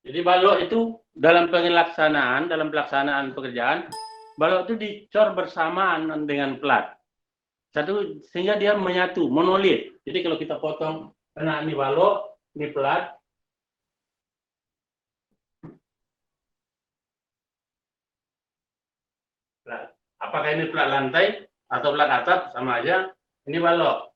Jadi balok itu dalam pelaksanaan pekerjaan, balok itu dicor bersamaan dengan plat. Satu sehingga dia menyatu, monolit. Jadi kalau kita potong, karena ini balok, ini plat. Apakah ini plat lantai atau plat atap, sama aja. Ini balok.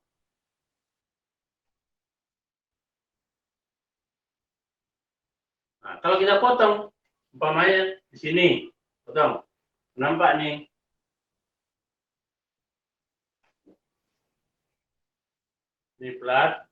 Nah, kalau kita potong, umpamanya di sini, potong, nampak nih. Ini plat.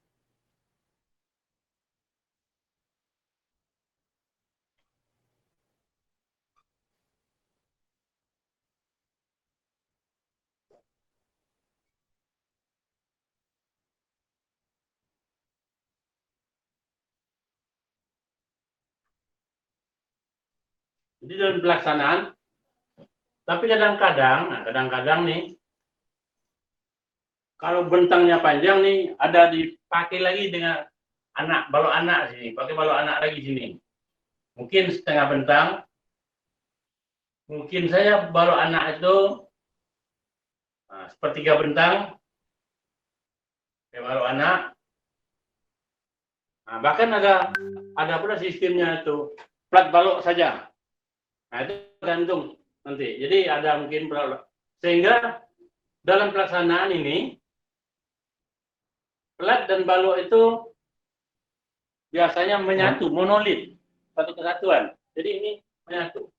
Jadi dalam pelaksanaan, tapi kadang-kadang nih, kalau bentangnya panjang nih, ada dipakai lagi dengan balok anak sini, pakai balok anak lagi sini. Mungkin setengah bentang, mungkin saya balok anak itu sepertiga bentang, kayak balok anak. Nah, bahkan ada pula sistemnya itu plat balok saja. Nah, itu tergantung nanti. Jadi ada mungkin sehingga dalam pelaksanaan ini plat dan balok itu biasanya menyatu, monolit, satu kesatuan. Jadi ini menyatu.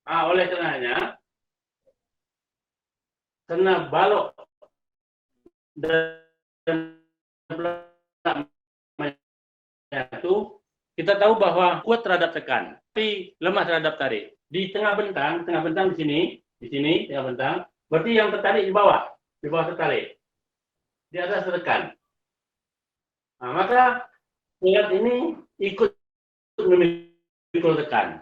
Nah, oleh karenanya, karena balok dan plat menyatu, kita tahu bahwa kuat terhadap tekan, tapi lemah terhadap tarik. Di tengah bentang di sini tengah bentang, berarti yang tertarik di bawah tertarik, di atas tertekan. Nah, maka plat ini ikut memikul tekan.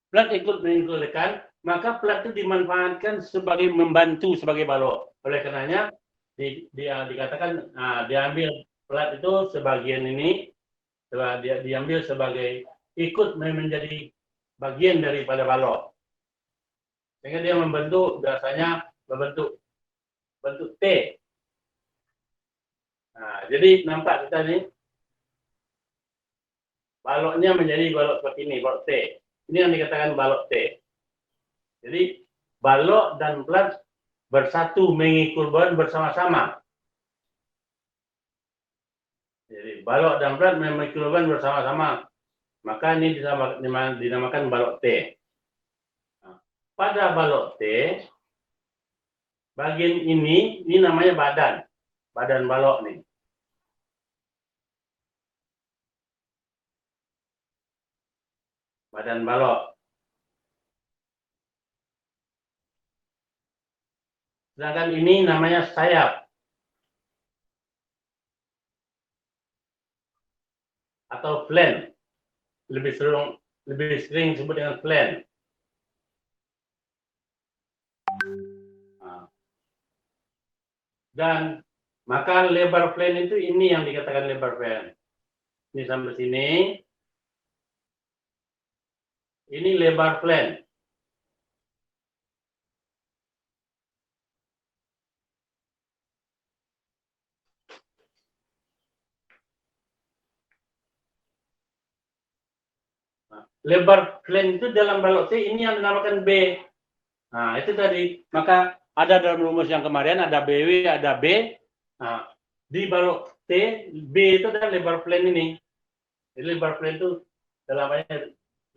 Plat ikut memikul tekan, maka plat itu dimanfaatkan sebagai membantu sebagai balok. Oleh karenanya dia dikatakan diambil plat itu sebagian ini dia diambil sebagai ikut menjadi bagian daripada balok. Sehingga dia biasanya membentuk T. Nah, jadi nampak kita nih baloknya menjadi balok seperti ini, balok T. Ini yang dikatakan balok T. Jadi balok dan plat bersatu mengikul beban bersama-sama. Jadi balok dan plat memikul beban bersama-sama. Maka ini dinamakan balok T. Nah, pada balok T, bagian ini namanya badan balok nih. Badan balok. Sedangkan ini namanya sayap atau flank. Lebih sering disebut dengan flank. Dan maka lebar flank itu ini yang dikatakan lebar flank. Ini sampai sini. Ini lebar flank. Lebar flank itu dalam balok T ini yang dinamakan B. Nah, itu tadi. Maka ada dalam rumus yang kemarin ada BW, ada B. Nah, di balok T, B itu adalah lebar flank ini. Jadi lebar flank itu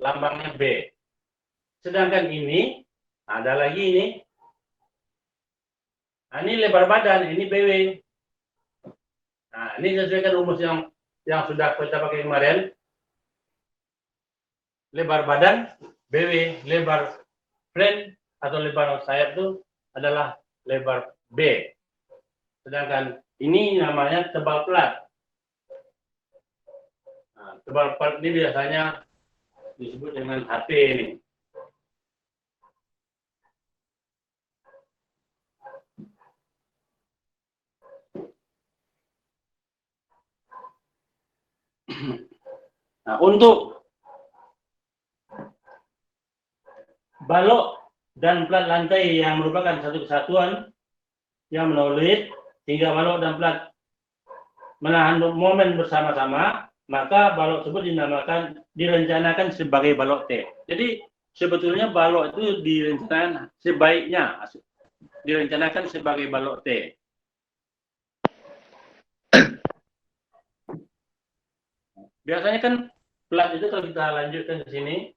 lambangnya B. Sedangkan ini ada lagi ini. Nah, ini lebar badan, ini BW. Nah, ini sesuaikan rumus yang sudah kita pakai kemarin. Lebar badan BW, lebar flank atau lebar sayap itu adalah lebar B. Sedangkan ini namanya tebal plat. Nah, tebal plat ini biasanya disebut dengan HT ini. Nah, untuk balok dan plat lantai yang merupakan satu kesatuan yang monolid sehingga balok dan plat menahan momen bersama-sama, maka balok tersebut direncanakan sebagai balok T. Jadi sebetulnya balok itu direncanakan sebagai balok T. Biasanya kan plat itu kalau kita lanjutkan ke sini,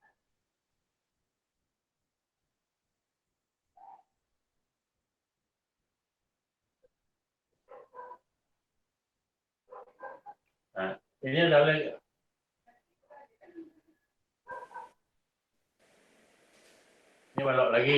nah, ini adalah ini balok lagi.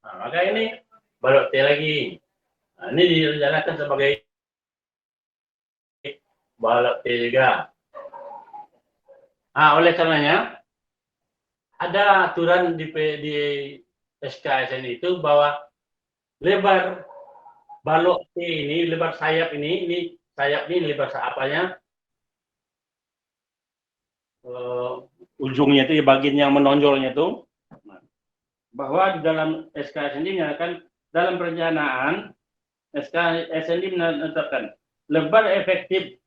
Nah, maka ini balok T lagi. Nah, ini direncanakan sebagai balok T juga. Nah, oleh karenanya ada aturan di SKSN itu bahwa lebar balok T ini, lebar sayap ini sayap ini lebar apanya? Ujungnya itu ya, bagian yang menonjolnya itu, bahwa di dalam SKSN ini menyatakan dalam perencanaan SKSN ini menetapkan lebar efektif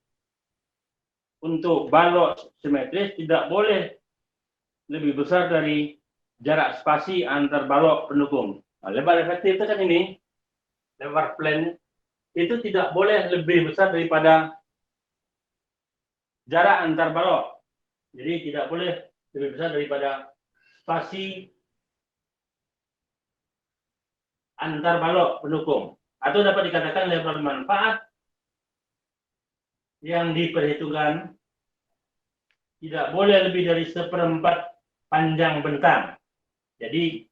untuk balok simetris tidak boleh lebih besar dari jarak spasi antar balok pendukung. Nah, lebar efektif itu kan ini, lebar plan itu tidak boleh lebih besar daripada jarak antar balok. Jadi tidak boleh lebih besar daripada spasi antar balok pendukung. Atau dapat dikatakan lebar manfaat yang diperhitungkan tidak boleh lebih dari 1/4 panjang bentang. Jadi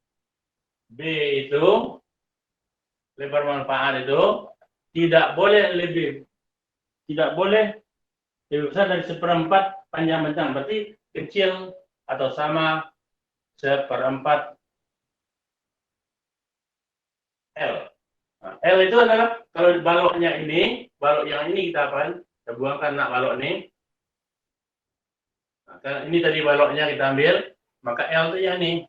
B itu lebar manfaat itu tidak boleh lebih besar dari 1/4 panjang bentang. Berarti kecil atau sama 1/4 L. Nah, L itu adalah kalau baloknya ini, balok yang ini kita buangkan balok ini. Nah, ini tadi baloknya kita ambil, maka L itu yang ini.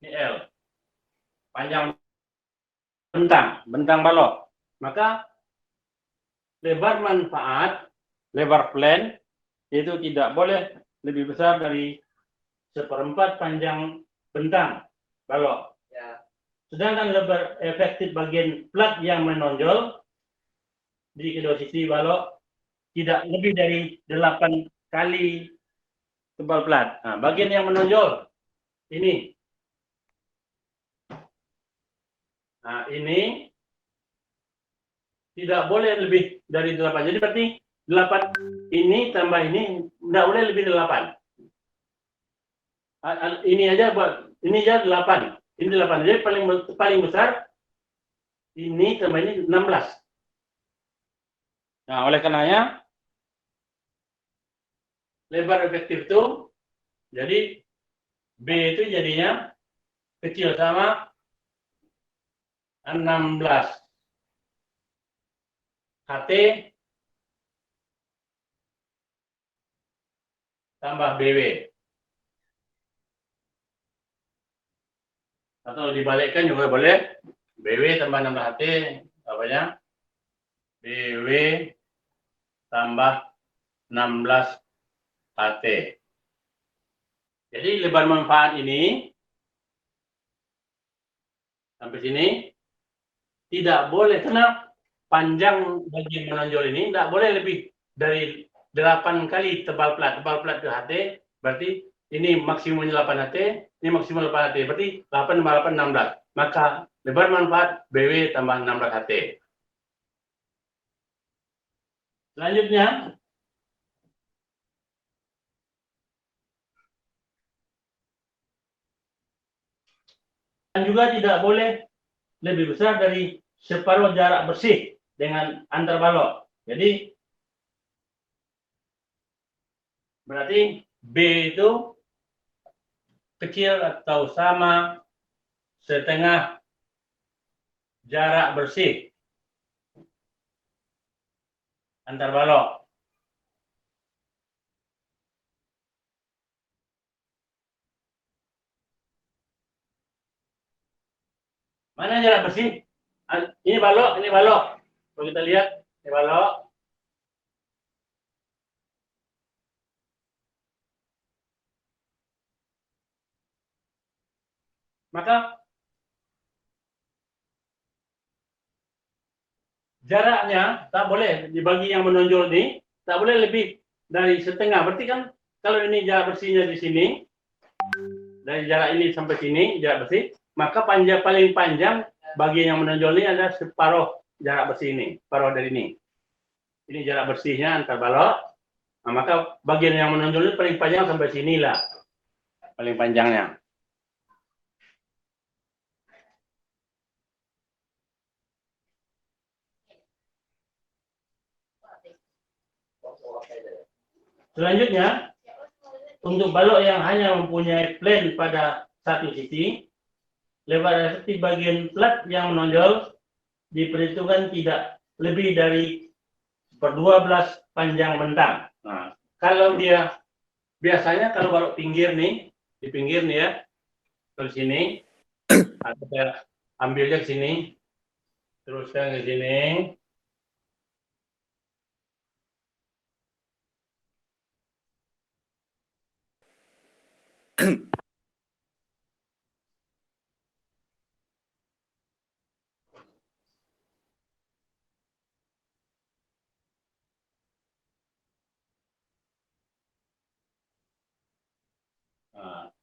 Ini L. Panjang bentang balok. Maka lebar manfaat, lebar plan itu tidak boleh lebih besar dari 1/4 panjang bentang balok. Ya. Sedangkan lebar efektif bagian plat yang menonjol di kedua sisi balok tidak lebih dari 8 kali tebal plat. Nah, bagian yang menonjol ini. Nah, ini tidak boleh lebih dari 8. Jadi berarti 8 ini tambah ini tidak boleh lebih dari 8. Ini aja buat ini aja 8. Ini 8. Jadi paling besar ini tambah ini 16. Nah, oleh karenanya lebar efektif itu jadi B itu jadinya kecil sama 16 HT tambah BW. Atau dibalikkan juga boleh. BW tambah 16 HT, apanya? BW tambah 16 HT. Jadi lebar manfaat ini sampai sini tidak boleh, karena panjang bagian menonjol ini tidak boleh lebih dari 8 kali tebal plat ke HT, berarti ini maksimumnya 8 HT, ini maksimum 8 HT, berarti 8 tambah 8, 16. Maka lebar manfaat BW tambah 16 HT. Selanjutnya, dan juga tidak boleh lebih besar dari separuh jarak bersih dengan antar balok. Jadi Berarti B itu kecil atau sama setengah jarak bersih antar balok. Mana jarak bersih? Ini balok, ini balok. Kalau kita lihat, ini balok. Maka jaraknya tak boleh dibagi yang menonjol ini, tak boleh lebih dari setengah. Berarti kan kalau ini jarak bersihnya di sini, dari jarak ini sampai sini jarak bersih, maka panjang paling panjang bagian yang menonjol ini adalah separuh jarak bersih ini, separuh dari ini. Ini jarak bersihnya antar balok. Nah, maka bagian yang menonjol ini paling panjang sampai sinilah, paling panjangnya. Selanjutnya, untuk balok yang hanya mempunyai plane pada satu sisi, lebar efektif bagian plat yang menonjol diperhitungkan tidak lebih dari 1/12 panjang bentang. Nah, kalau dia biasanya kalau balok pinggir nih, di pinggir nih ya, ke sini, atau saya ambilnya ke sini, teruskan ke sini. Nah,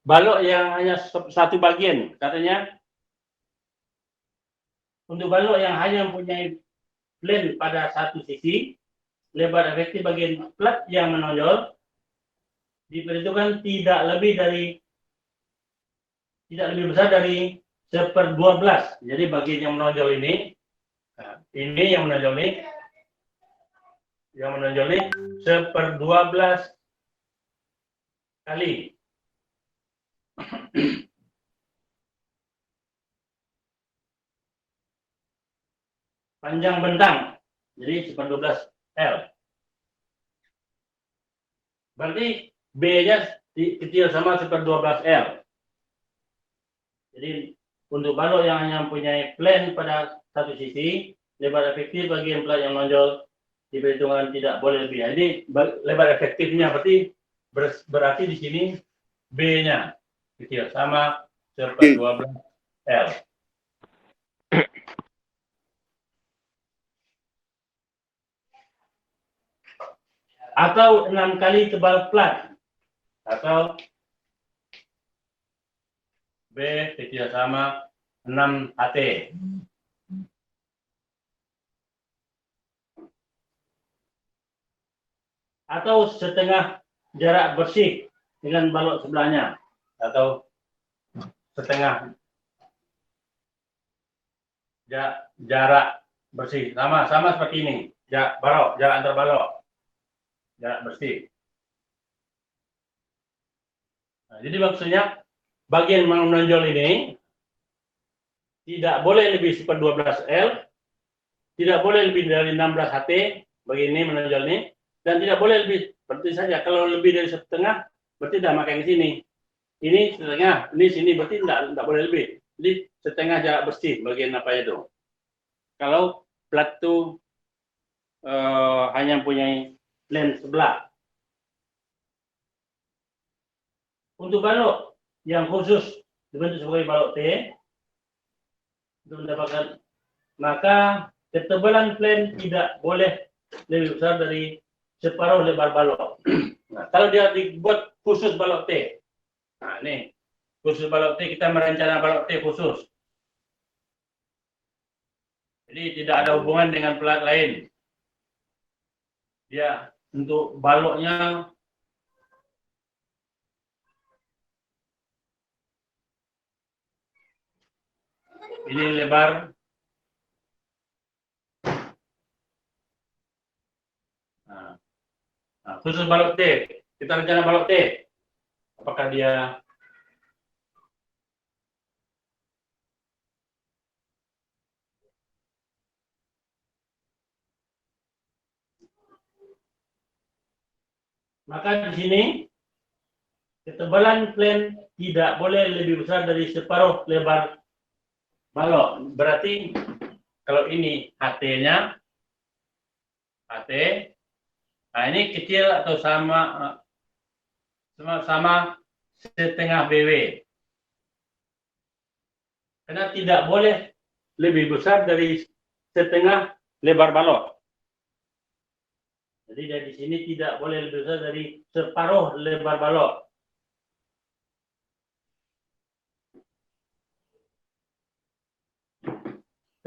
balok yang hanya satu bagian, katanya untuk balok yang hanya mempunyai plane pada satu sisi, lebar efektif bagian plat yang menonjol diperhitungkan tidak lebih besar dari 1/12. Jadi bagian yang menonjol ini, yang menonjol ini 1/12 kali panjang bentang, jadi 1/12 L. Berarti B-nya kecil sama 1/12 L. Jadi untuk balok yang hanya mempunyai plane pada satu sisi, lebar efektif bagian plat yang menonjol diperhitungkan tidak boleh lebih. Jadi lebar efektifnya berarti di sini B-nya kecil sama 1/12 L. Atau 6 kali tebal plat, atau B kecil sama 6 HT. Atau setengah jarak bersih dengan balok sebelahnya, atau setengah jarak bersih sama seperti ini, jarak antar balok, jarak bersih. Nah, jadi maksudnya bagian menonjol ini tidak boleh lebih 1/12 L, tidak boleh lebih dari 16 HT bagian ini menonjol ini, dan tidak boleh lebih seperti saja. Kalau lebih dari setengah berarti tidak makan ke sini. Ini setengah, ini sini berarti tidak boleh lebih. Jadi setengah jarak bersih bagian apa itu. Kalau plat itu hanya punya plane sebelah. Untuk balok yang khusus dibentuk sebagai balok T, untuk mendapatkan, maka ketebalan plane tidak boleh lebih besar dari separuh lebar balok. Nah, kalau dia dibuat khusus balok T, nah ini khusus balok T, kita merencana balok T khusus. Jadi tidak ada hubungan dengan plat lain. Dia untuk baloknya Ini lebar. Nah, khusus balok T. Kita rencana balok T. Apakah dia maka di sini ketebalan plan tidak boleh lebih besar dari separuh lebar balok. Berarti kalau ini HT-nya, HT, nah ini kecil atau sama setengah BW. Karena tidak boleh lebih besar dari setengah lebar balok. Jadi dari sini tidak boleh lebih besar dari separuh lebar balok.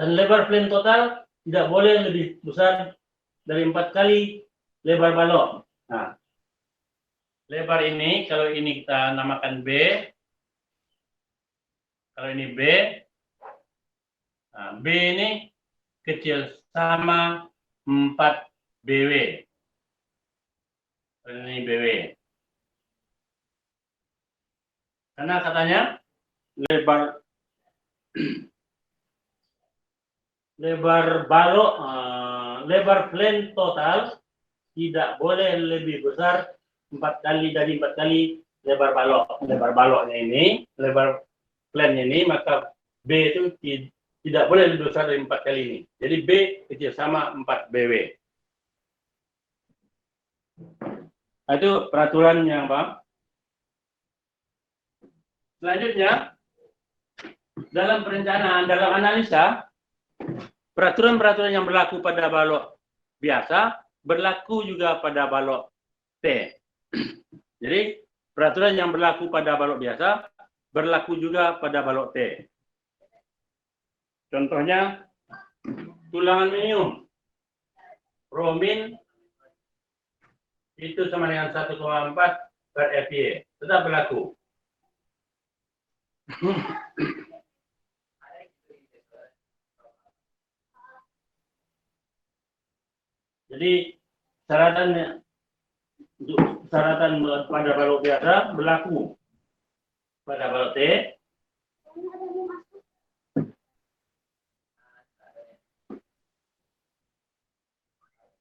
Dan lebar plan total tidak boleh lebih besar dari 4 kali lebar balok. Nah, lebar ini, kalau ini kita namakan B, kalau ini B, nah, B ini kecil sama 4 BW. Ini BW. Karena katanya lebar balok, lebar plan total tidak boleh lebih besar 4 kali dari 4 kali lebar balok. Lebar baloknya ini, lebar plan ini, maka B itu tidak boleh lebih besar dari 4 kali ini. Jadi B kecil sama 4 BW. Nah, itu peraturannya, Pak. Selanjutnya, dalam perencanaan, dalam analisa, peraturan-peraturan yang berlaku pada balok biasa berlaku juga pada balok T. Jadi, peraturan yang berlaku pada balok biasa berlaku juga pada balok T. Contohnya, tulangan minimum. Bromin itu sama dengan 1,4 per FY. Tetap berlaku. Jadi syaratan pada balok biasa berlaku pada balok T.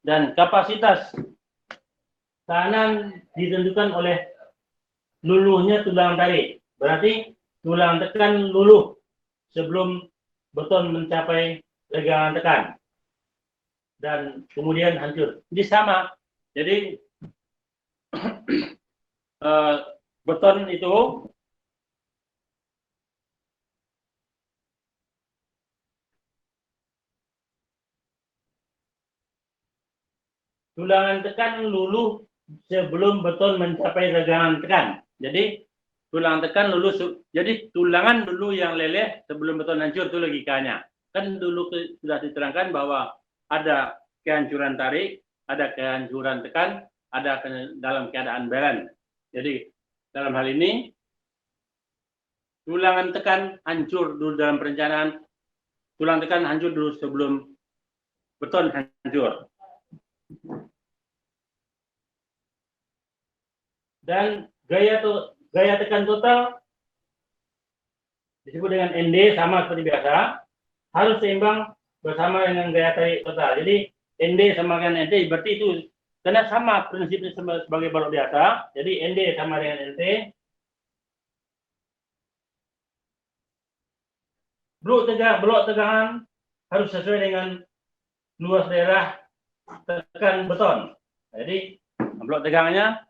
Dan kapasitas tahanan ditentukan oleh luluhnya tulang tarik. Berarti tulang tekan luluh sebelum beton mencapai legangan tekan. Dan kemudian hancur. Jadi sama. Jadi beton itu tulangan tekan luluh sebelum beton mencapai legangan tekan. Jadi tulangan tekan luluh, jadi tulangan dulu yang leleh sebelum beton hancur, itu logikanya. Kan dulu sudah diterangkan bahwa ada kehancuran tarik, ada kehancuran tekan, ada dalam keadaan balance. Jadi dalam hal ini tulangan tekan hancur dulu dalam perencanaan, tulang tekan hancur dulu sebelum beton hancur. Dan gaya tekan total disebut dengan ND, sama seperti biasa, harus seimbang bersama dengan gaya tarik total. Jadi ND sama dengan NT, berarti itu karena sama prinsipnya sebagai balok biasa. Jadi ND sama dengan NT. Blok tegangan harus sesuai dengan luas daerah tekan beton. Jadi blok tegangannya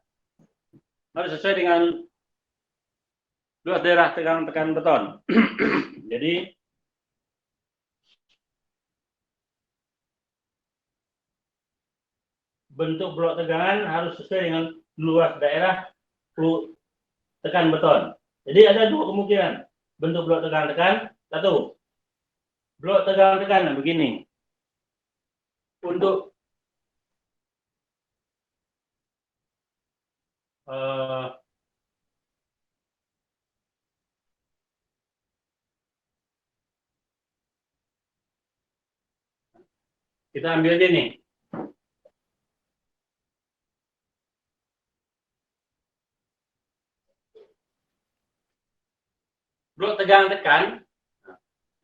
harus sesuai dengan luas daerah tekan beton. Jadi bentuk blok tegangan harus sesuai dengan luas daerah tekan beton. Jadi ada dua kemungkinan bentuk blok tegangan. Satu, blok tegangan begini. Untuk Kita ambil dia nih. Blok tegang tekan.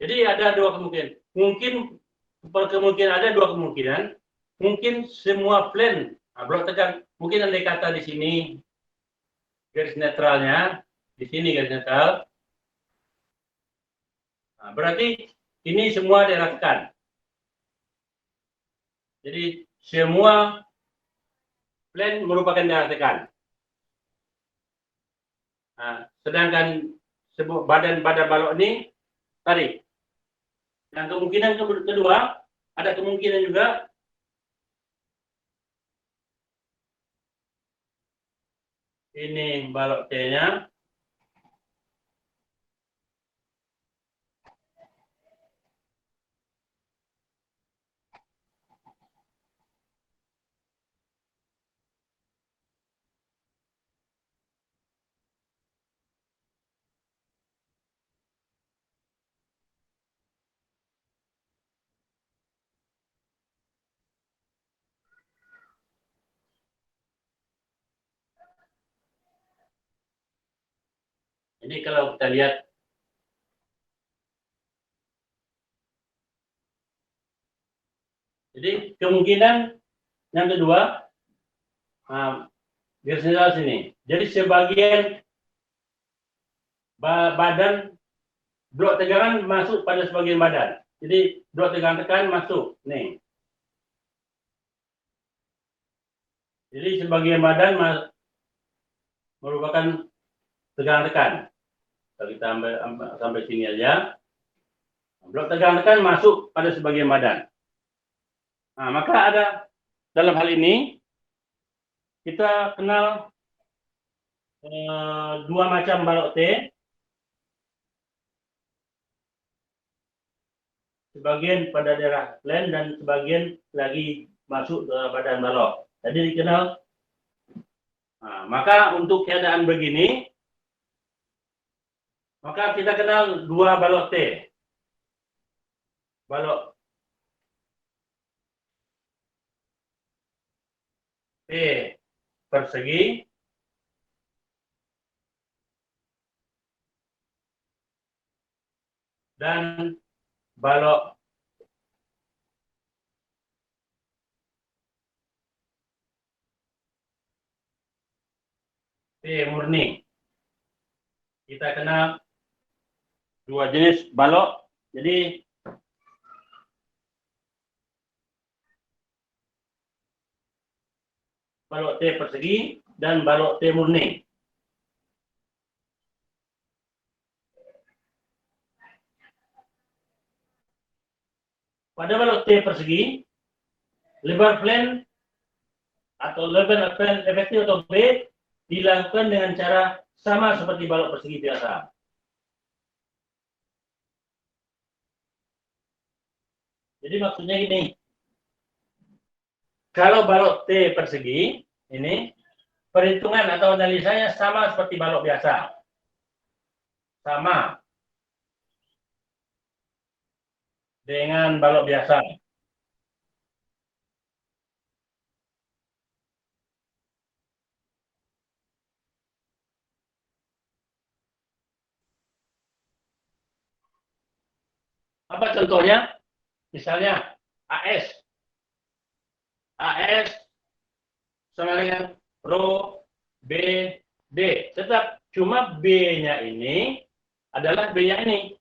Jadi ada dua kemungkinan. Kemungkinan ada dua kemungkinan. Mungkin semua plane blok tegang. Mungkin andai kata di sini garis netralnya, di sini garis netral. Nah, berarti ini semua daerah tekan. Jadi semua plane merupakan daerah tekan. Nah, sedangkan badan balok ini tarik. Yang kemungkinan kedua, ada kemungkinan juga ini balok T-nya. Ini kalau kita lihat, jadi kemungkinan yang kedua, garis netral sini. Jadi sebagian badan blok tegangan masuk pada sebagian badan. Jadi blok tegangan tekan masuk nih. Jadi sebagian badan merupakan tegangan tekan. Kalau kita ambil sampai sini aja, blok tegangan tekan masuk pada sebagian badan. Nah, maka ada dalam hal ini kita kenal dua macam balok T. Sebagian pada daerah plane dan sebagian lagi masuk ke badan balok. Jadi dikenal. Nah, maka untuk keadaan begini, maka kita kenal dua balok T. Balok T persegi dan balok T murni. Kita kenal dua jenis balok. Jadi balok T persegi dan balok T murni. Pada balok T persegi, lebar plane atau lebar plane efektif atau B dilakukan dengan cara sama seperti balok persegi biasa. Jadi maksudnya ini, kalau balok T persegi ini perhitungan atau analisanya sama seperti balok biasa, sama dengan balok biasa. Apa contohnya? Misalnya AS sama dengan Rho B D. Tetap cuma B-nya ini adalah B-nya ini.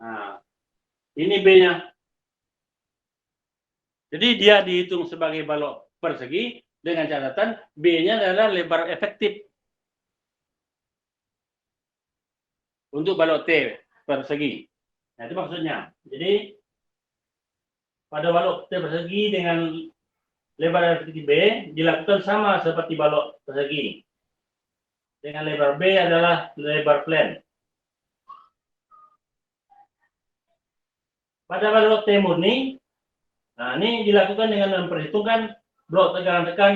Nah, ini B-nya. Jadi dia dihitung sebagai balok persegi dengan catatan B-nya adalah lebar efektif untuk balok T persegi. Nah, itu maksudnya. Jadi pada balok T persegi dengan lebar efektif B dilakukan sama seperti balok persegi. Dengan lebar B adalah lebar plane. Pada balok T murni, nah ini dilakukan dengan memperhitungkan blok tegangan tekan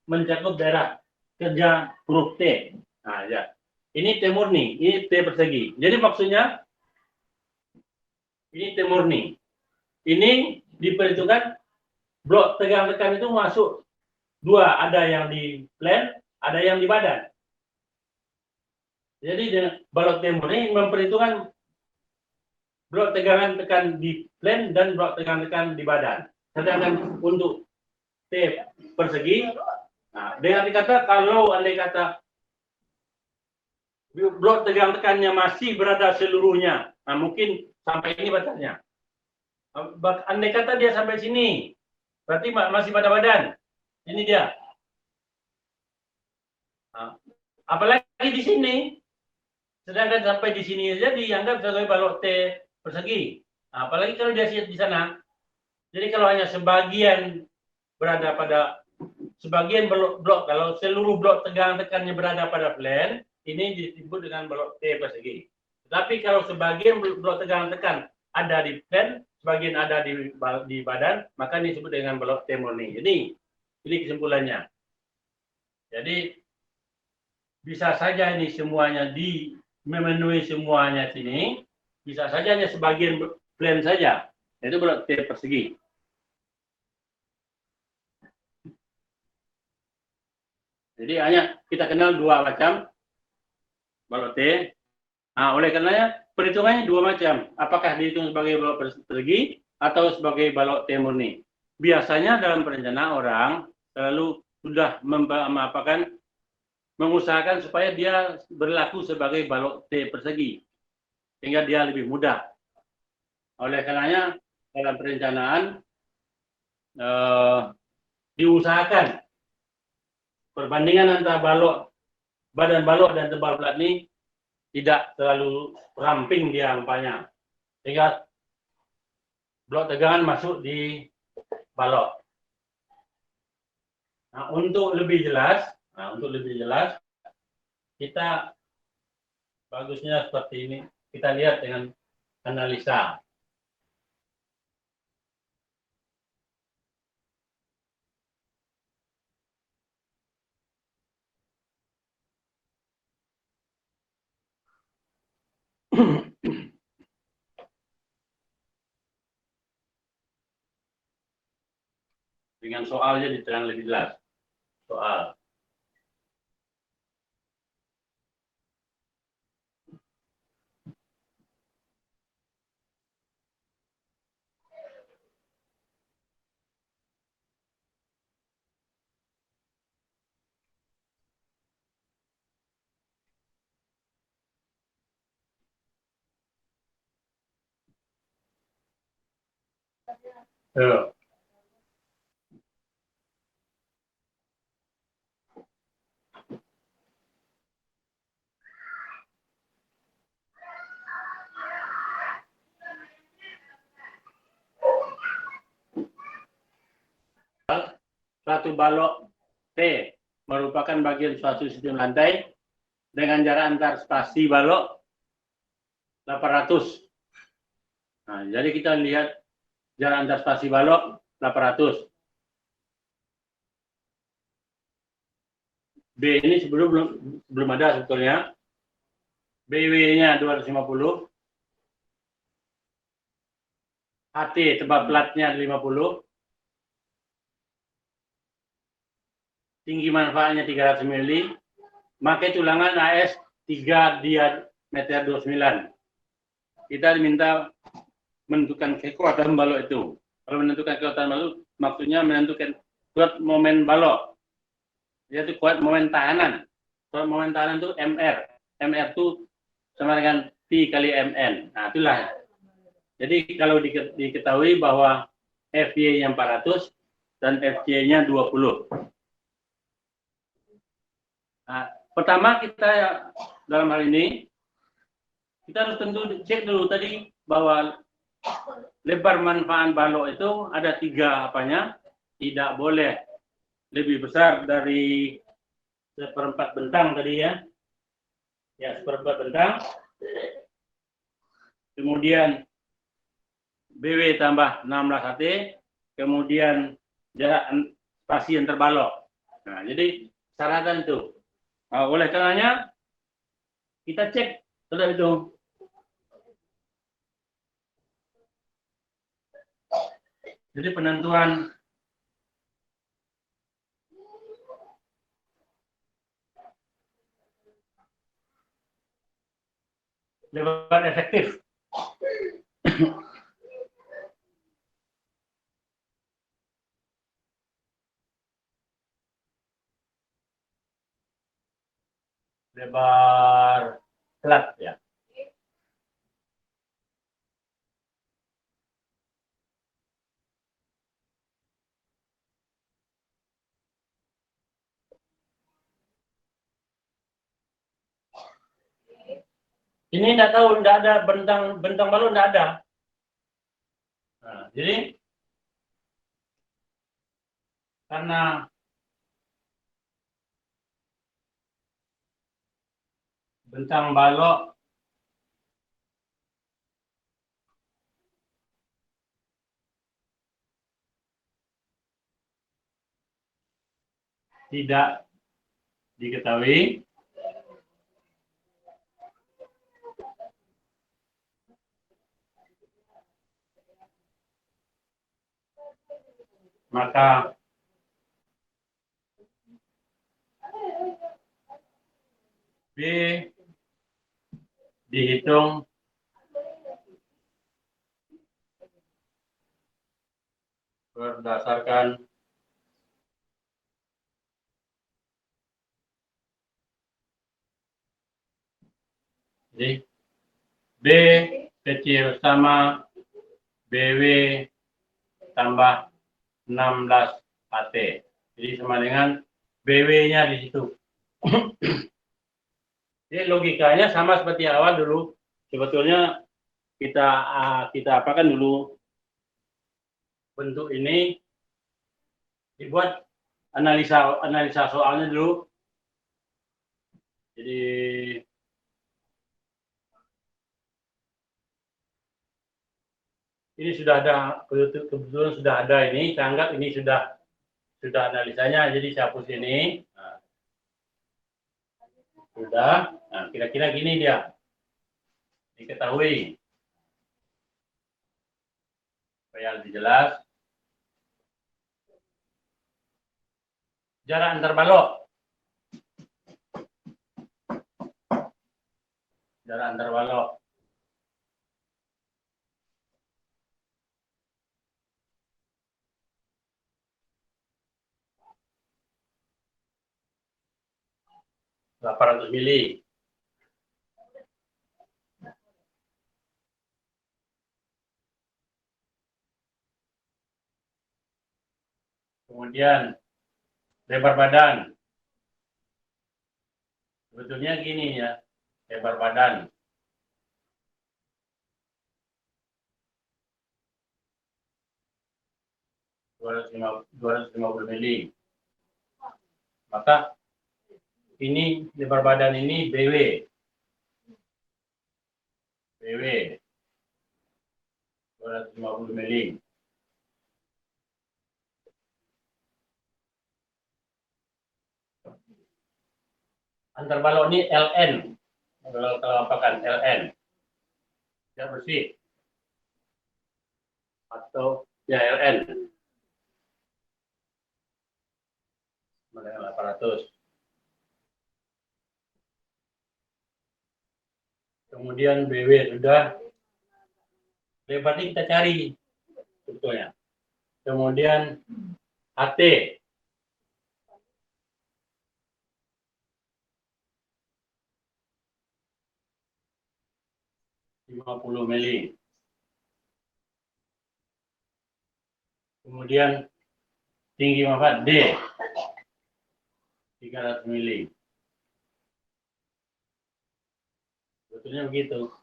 mencakup daerah kerja huruf T. Nah, ya. Ini T murni, ini T persegi. Jadi maksudnya ini T murni. Ini diperhitungkan blok tegang tekan itu masuk dua, ada yang di plan, ada yang di badan. Jadi balok T murni memperhitungkan blok tegangan tekan di plan dan blok tegangan tekan di badan. Sedangkan untuk T persegi, nah, dengan dikata kalau andai kata blok tegang tekannya masih berada seluruhnya, nah mungkin sampai ini batasnya. Andai kata dia sampai sini, berarti masih pada badan. Ini dia. Nah, apalagi di sini, sedangkan sampai di sini saja dianggap sebagai balok T persegi. Nah, apalagi kalau dia di sana. Jadi kalau hanya sebagian berada pada sebagian blok, kalau seluruh blok tegang tekannya berada pada plan, ini disebut dengan balok T persegi. Tapi kalau sebagian blok tegang tekan ada di plan, sebagian ada di badan, maka ini disebut dengan balok T murni. Jadi ini kesimpulannya. Jadi bisa saja ini semuanya memenuhi semuanya sini, bisa saja hanya sebagian plan saja, itu balok T persegi. Jadi hanya kita kenal dua macam balok T. Nah, oleh karenanya perhitungannya dua macam. Apakah dihitung sebagai balok persegi atau sebagai balok T murni? Biasanya dalam perencanaan orang selalu sudah mengusahakan supaya dia berlaku sebagai balok T persegi, sehingga dia lebih mudah. Oleh karenanya dalam perencanaan diusahakan perbandingan antara badan balok dan tebal plat ini tidak terlalu ramping dia angkanya, sehingga blok tegangan masuk di balok. Nah, untuk lebih jelas, kita bagusnya seperti ini. Kita lihat dengan analisa. Dengan soalnya diterang lebih jelas. Soal. Suatu balok T merupakan bagian suatu sistem lantai dengan jarak antar spasi balok 800. Nah, jadi kita lihat jarak antar spasi balok 800. B ini belum ada sebetulnya. BW-nya 250. HT tebal platnya 50. Tinggi manfaatnya 300 mili. Maka tulangan AS 3 diameter 29. Kita diminta menentukan kekuatan balok itu. Kalau menentukan kekuatan balok, maksudnya menentukan kuat momen balok, yaitu kuat momen tahanan. Kuat momen tahanan itu MR. MR itu sama dengan P kali MN. Nah, itulah. Jadi kalau diketahui bahwa FY-nya 400 dan FJ-nya 20. Nah, pertama kita dalam hal ini kita harus tentu cek dulu tadi bahwa lebar manfaat balok itu ada 3 apanya, tidak boleh lebih besar dari 1/4 bentang tadi ya. Ya, 1/4 bentang. Kemudian BW tambah 16 HT, kemudian jarak spasi yang terbalok. Nah, jadi syaratan itu. Nah, oleh karenanya kita cek terhadap itu. Jadi penentuan lebar efektif. Lebar plat ya. Ini tidak tahu, tidak ada bentang balon, tidak ada. Nah, jadi karena bentang balok tidak diketahui, maka B dihitung berdasarkan jadi B kecil sama BW tambah 16 AT. Jadi sama dengan BW-nya di situ. Jadi logikanya sama seperti awal dulu. Sebetulnya kita apakan dulu bentuk ini, dibuat analisa soalnya dulu. Jadi ini sudah ada, kebetulan sudah ada ini, saya anggap ini sudah analisanya, jadi saya hapus ini. Nah, sudah, nah kira-kira gini dia, diketahui, supaya lebih jelas. Jarak antar balok. Jarak antar balok. ...800 mili. Kemudian lebar badan. Sebetulnya gini ya, lebar badan. ...250 mili. Maka ini lebar badan ini BW. BW 250 mili. Antar balok ini LN. Kalau apakan LN. Ya bersih. Atau ya LN. Dengan 800. Kemudian BW sudah. Lebar ini kita cari sebetulnya. Kemudian HT. ...50 mili. Kemudian tinggi manfaat D 300 mili. Sebetulnya begitu.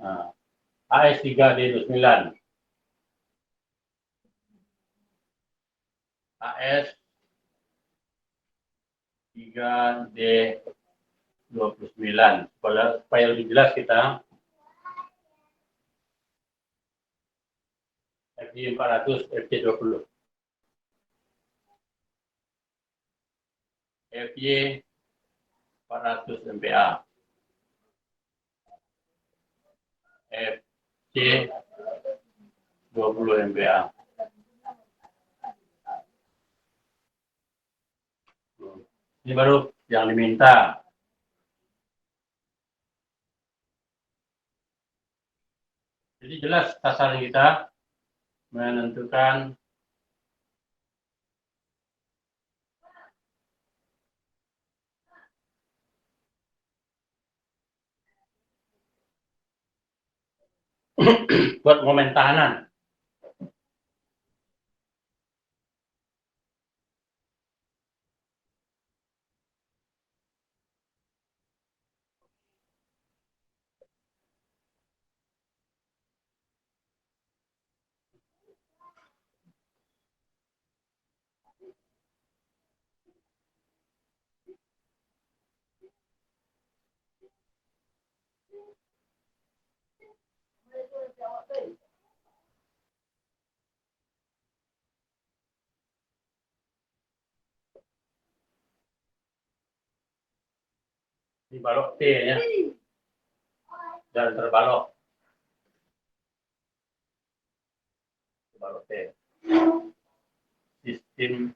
Nah, AS 3D 29. AS 3D 29. Supaya lebih jelas kita FJ 400, FJ 20. FJ 400 MPa. FC 20 MPa. Ini baru yang diminta. Jadi jelas sasaran kita menentukan buat momen tahanan. Ini balok T ya, dan terbalok. Balok T. Sistem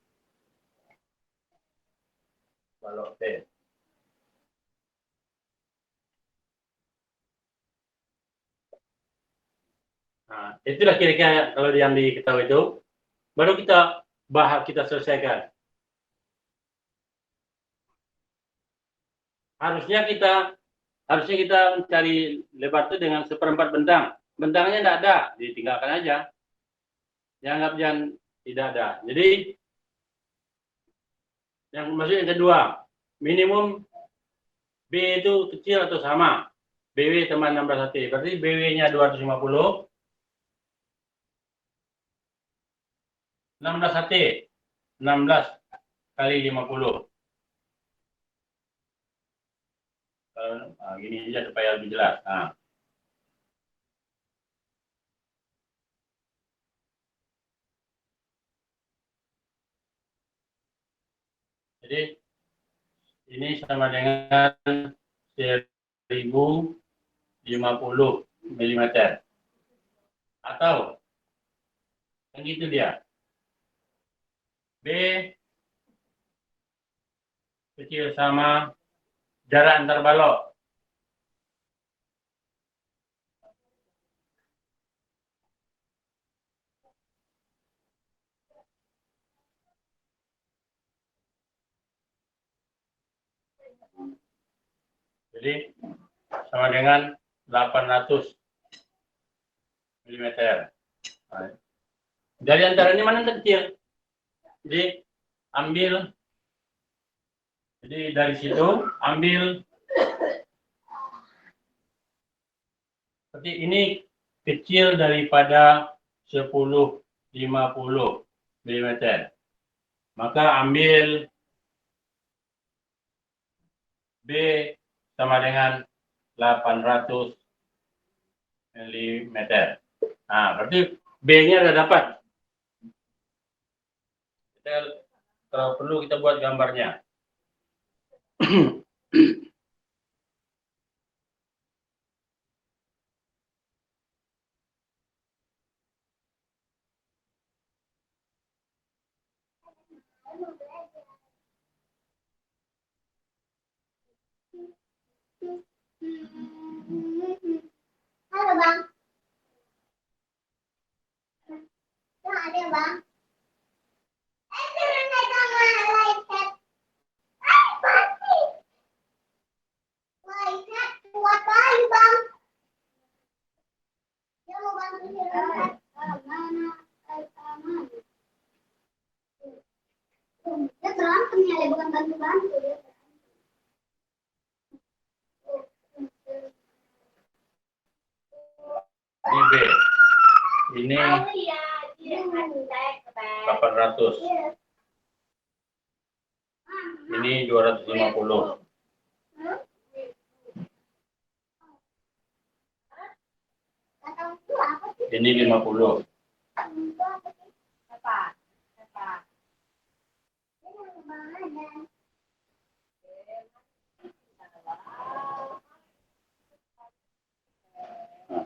balok T. Nah, itulah kira-kira kalau yang diketahui itu, baru kita selesaikan. Harusnya kita mencari lebar itu dengan seperempat bentang. Bentangnya tidak ada, ditinggalkan aja. Dianggap yang tidak ada. Jadi yang maksudnya yang kedua, minimum B itu kecil atau sama. BW teman 16 HT. Berarti BW-nya 250. 16 HT. 16 kali 50. Gini aja supaya lebih jelas. Nah. Jadi ini sama dengan 1050 mm. Atau yang itu dia. B kecil sama jarak antar balok. Jadi sama dengan 800 mm. Nah, dari antara ini mana yang kecil? Jadi ambil, jadi dari situ ambil, seperti ini kecil daripada 1050 mm. Maka ambil B sama dengan 800 mm. Nah, berarti B-nya sudah dapat. Kalau perlu kita buat gambarnya. Halo Bang. Ya ada Bang. Kuat kali Bang. Dia mau bantu dia berantem ya, bukan bantu-bantu dia. Ini B. Ini 800. Ini 250. Ini 50.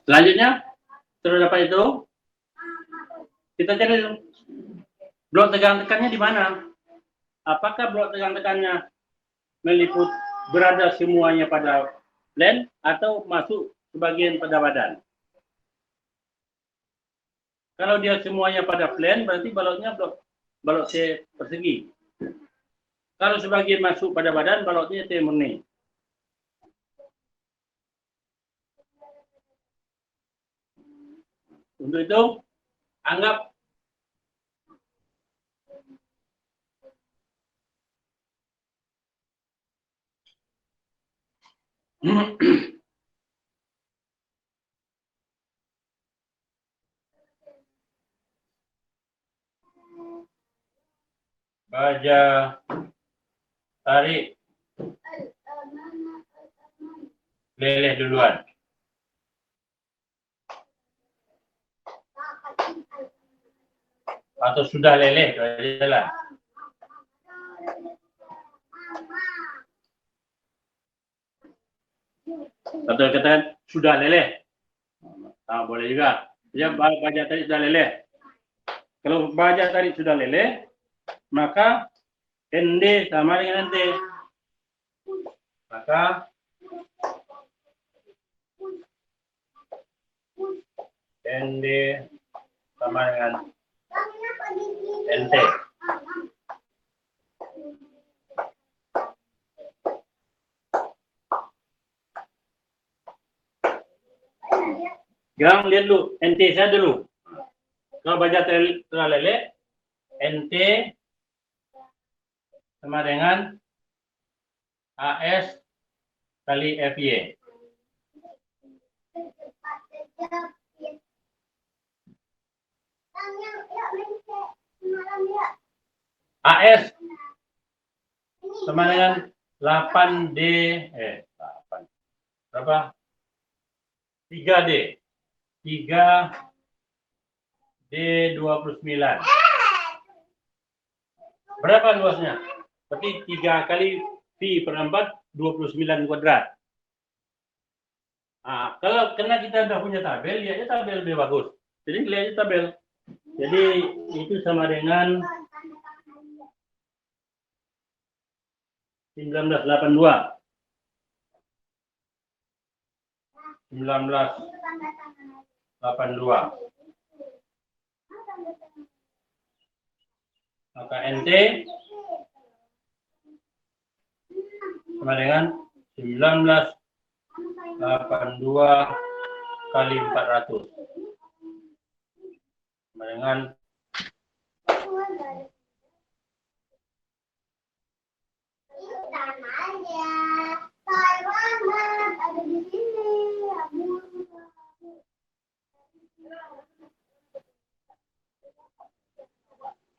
Selanjutnya, sudah dapat itu, kita cari blok tegang tekannya di mana. Apakah blok tegang tekannya meliput berada semuanya pada plan atau masuk sebagian pada badan. Kalau dia semuanya pada plan, berarti baloknya balok T persegi. Kalau sebagian masuk pada badan, baloknya T murni. Untuk itu, anggap baja tarik leleh duluan. Atau sudah leleh, jalan. Atau katakan sudah leleh. Boleh juga. Ya, baja tarik sudah leleh. Kalau baja tarik sudah leleh, maka ND sama dengan NT. Maka ND sama dengan NT. Sekarang lihat dulu NT saya dulu. Kalau baja telah leleh, NT sama dengan AS kali FY. AS sama dengan 8D, 8. Berapa? 3D. 3D29. Berapa luasnya? Berarti 3 kali V per 4, 29 kuadrat. Nah, kalau karena kita sudah punya tabel, lihatnya tabel lebih bagus. Jadi lihatnya tabel. Jadi itu sama dengan 1982. 1982. Maka NT sama dengan 1982 kali 400. Sama dengan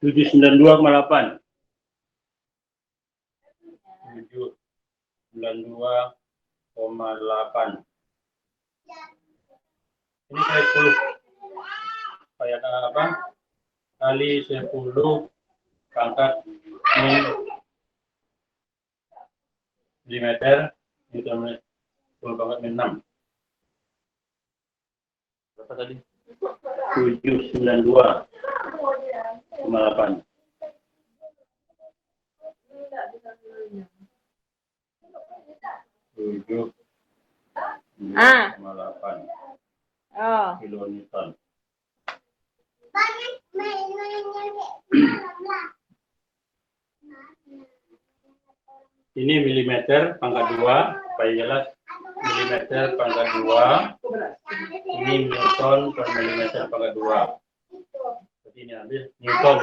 792,8. 792,8. Ini kali 10. Kayak apa? Kali 10 pangkat milimeter, itu 10 pangkat min 6. Berapa tadi? 792,8. Kilonewton. Ini milimeter pangkat 2, supaya jelas. Milimeter pangkat 2. Ini Newton per milimeter pangkat 2. Jadi ini habis Newton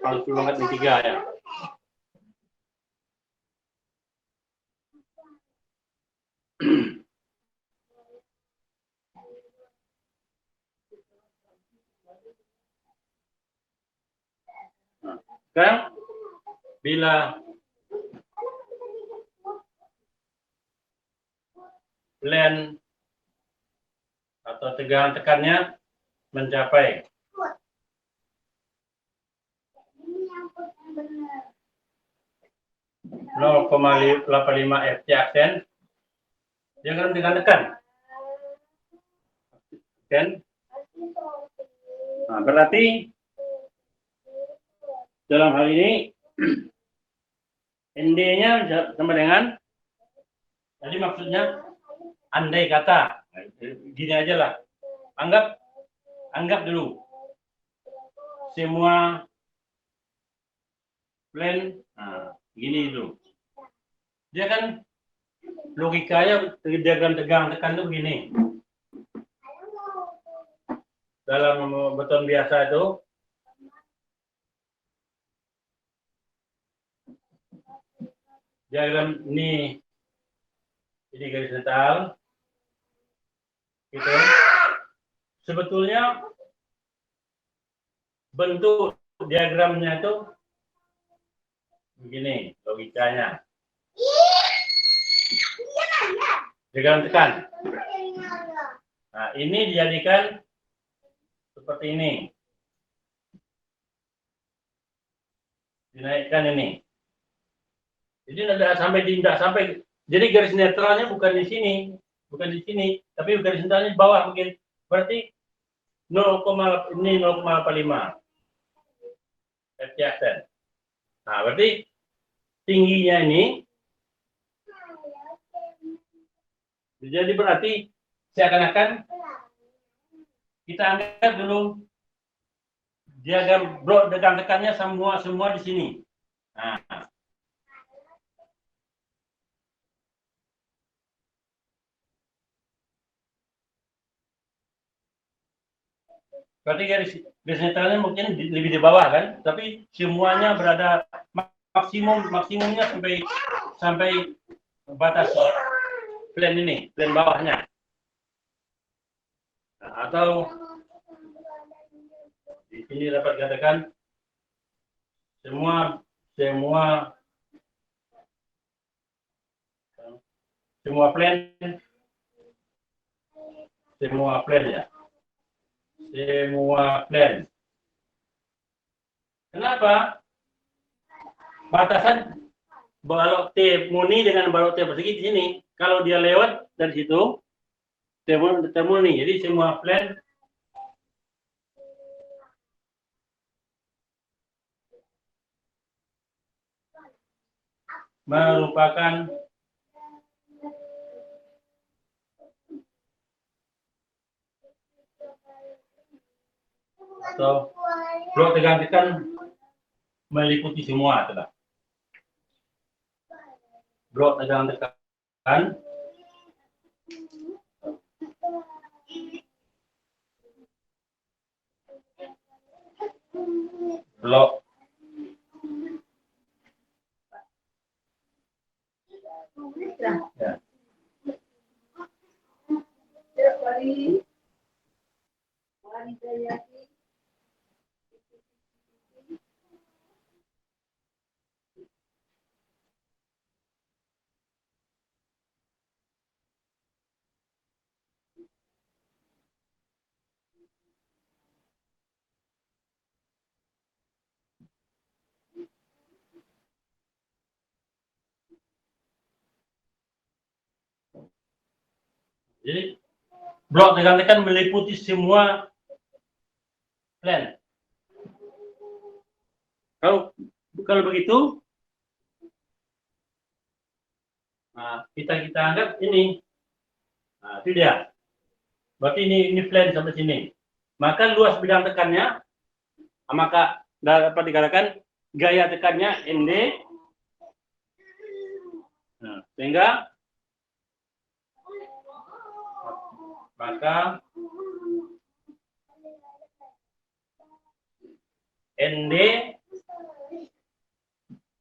pangkat 3 ya. Sekarang bila plan atau tegangan tekannya mencapai 0,85 FC aksen, dia akan tekan. Kan? Nah, berarti dalam hal ini ND-nya sama dengan, tadi maksudnya andai kata, gini aja lah. Anggap dulu semua plan, gini dulu. Dia kan logikanya diagram tegang tekan tuh begini. Dalam beton biasa itu diagram ini garis netal gitu. Sebetulnya bentuk diagramnya itu begini logikanya. Diagram tekan. Nah, ini dijadikan seperti ini. Dinaikkan ini. Jadi tidak sampai. Jadi garis netralnya bukan di sini, tapi garis netralnya di bawah mungkin. Berarti 0,85 FCSN. Nah, berarti tingginya ini. Jadi berarti seakan-akan kita anggap dulu diagram blok tekan-tekannya semua di sini. Nah, berarti garis netralnya mungkin lebih di bawah kan, tapi semuanya berada maksimumnya sampai batas plan ini, plan bawahnya. Nah, atau di sini dapat dikatakan semua plan ya. Semua plan. Kenapa? Batasan balok T murni dengan balok T persegi di sini. Kalau dia lewat dari situ, T murni. Jadi semua plan merupakan atau blok tekan meliputi semua adalah blok tekan blok ya. Jadi blok tekan meliputi semua plan. Kalau begitu, nah, kita anggap ini, nah, itu dia. Berarti ini plan sampai sini. Maka luas bidang tekannya, maka dapat dikatakan gaya tekannya ND. Nah, sehingga maka ND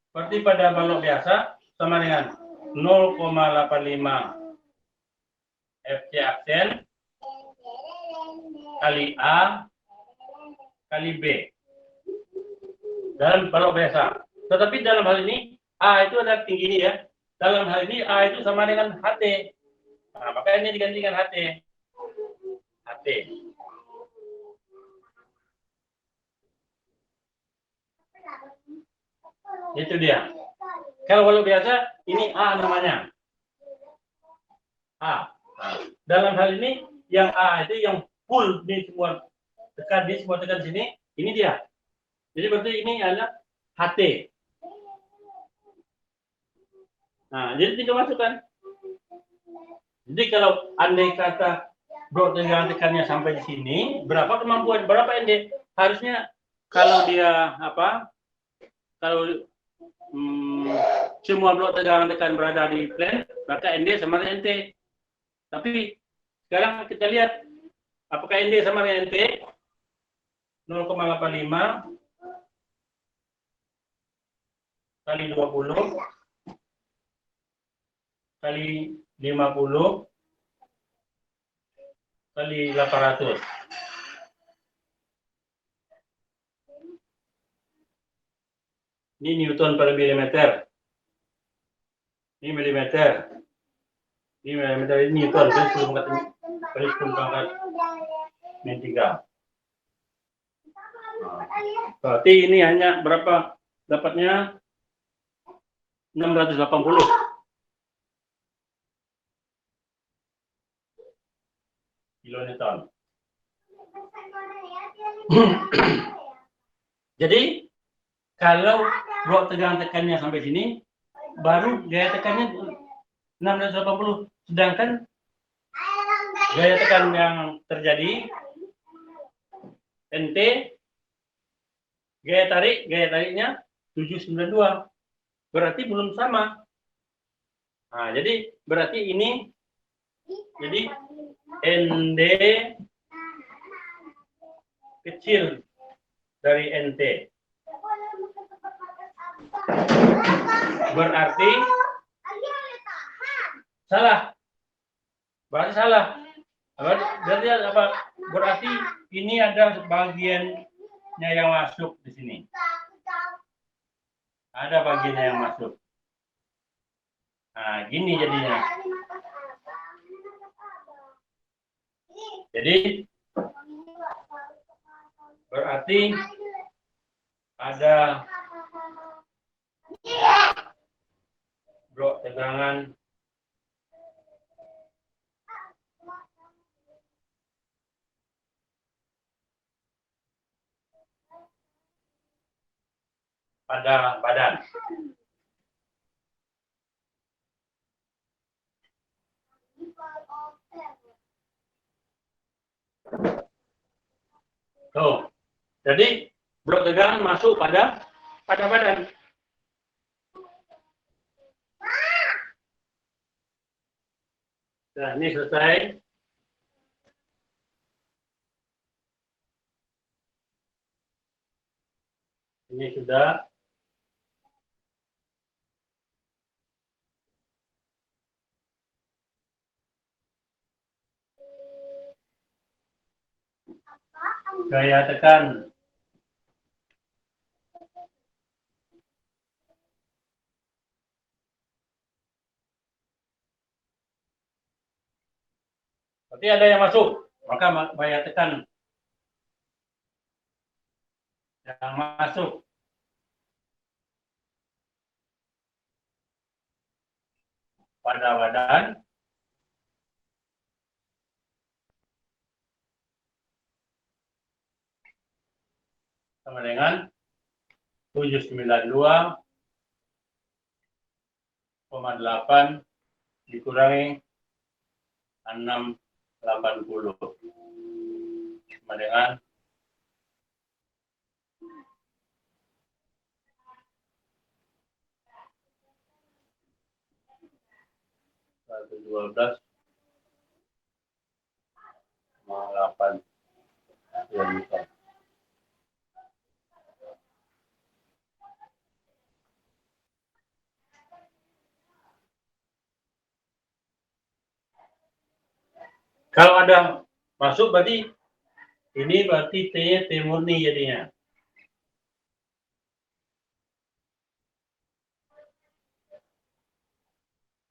seperti pada balok biasa sama dengan 0,85 FC aksen kali A kali B dalam balok biasa. Tetapi dalam hal ini A itu adalah tinggi ini ya. Dalam hal ini A itu sama dengan HT. Nah, maka ini digantikan HT. Itu dia. Kalau balok biasa ini A namanya. A. Nah, dalam hal ini yang A itu yang full di semua tekan sini, ini dia. Jadi berarti ini adalah HT. Nah, jadi 3 masukan. Jadi kalau andai kata blok tegangan tekannya sampai di sini, berapa kemampuan, berapa ND? Harusnya kalau dia apa? Kalau semua blok tegangan tekan berada di plane, maka ND sama dengan NT. Tapi sekarang kita lihat apakah ND sama dengan NT? 0,85 kali 20 kali 50 kali 800. Ini Newton per milimeter. Ini milimeter. Ini milimeter, ini Newton. Kali 10 pangkat min 3. Berarti ini hanya berapa? Dapatnya 680 kilonewton. Jadi kalau blok tegangan tekannya sampai sini, baru gaya tekannya 680. Sedangkan gaya tekan yang terjadi NT, gaya tariknya 792. Berarti belum sama. Nah, jadi berarti ini jadi ND kecil dari NT. Berarti salah. Berarti salah. Berarti apa? Berarti ini ada bagiannya yang masuk di sini. Ada bagiannya yang masuk. Nah, gini jadinya. Jadi berarti ada blok tegangan pada badan. Tuh. Jadi blok tegangan masuk pada badan. Nah, ini selesai. Ini sudah. Gaya tekan. Berarti ada yang masuk, maka gaya tekan yang masuk pada badan sama dengan 792,8 dikurangi 680 sama dengan 112,8 kilonewton. Kalau ada masuk berarti ini berarti T-nya T murni jadinya.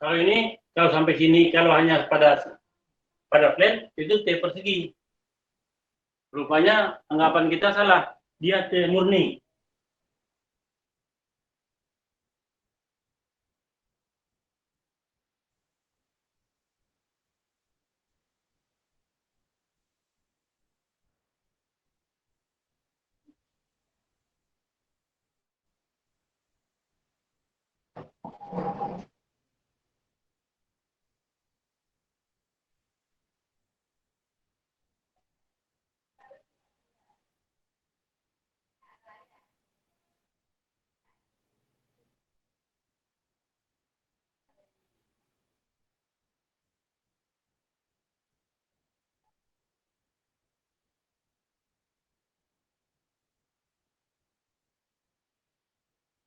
Kalau ini kalau sampai sini kalau hanya pada plane itu T persegi. Rupanya anggapan kita salah. Dia T murni.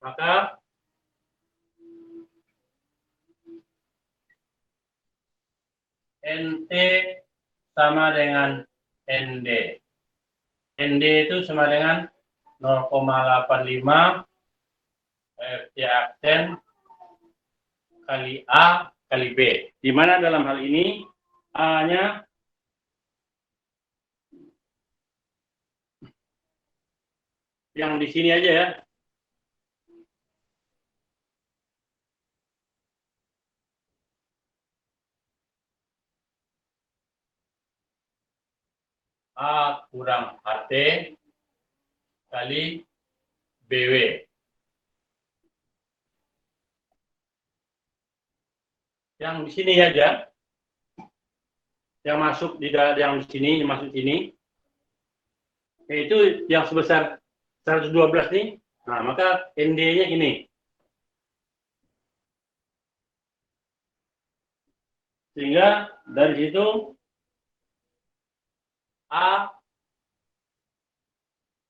Maka NT sama dengan ND. ND itu sama dengan 0,85 FT aksen kali A kali B. Di mana dalam hal ini A-nya yang di sini aja ya. A kurang HT kali BW. Yang di sini aja. Yang masuk di yang di sini, yang masuk sini. Yaitu yang sebesar 112 nih. Nah, maka ND-nya ini. Sehingga dari situ A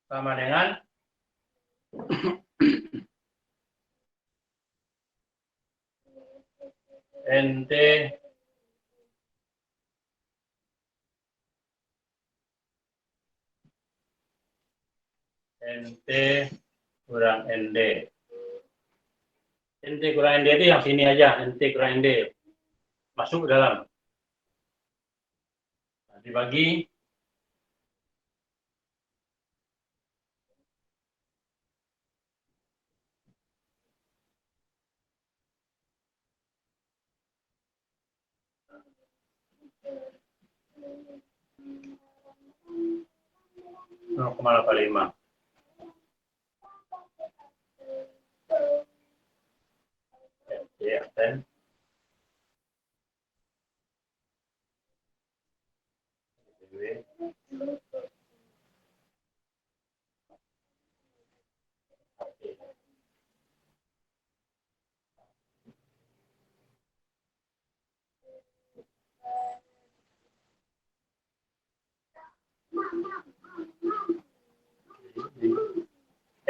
sama dengan NT kurang ND. NT kurang ND itu yang sini aja, NT kurang ND. Masuk ke dalam. Nah, dibagi 0,85. Ya, dan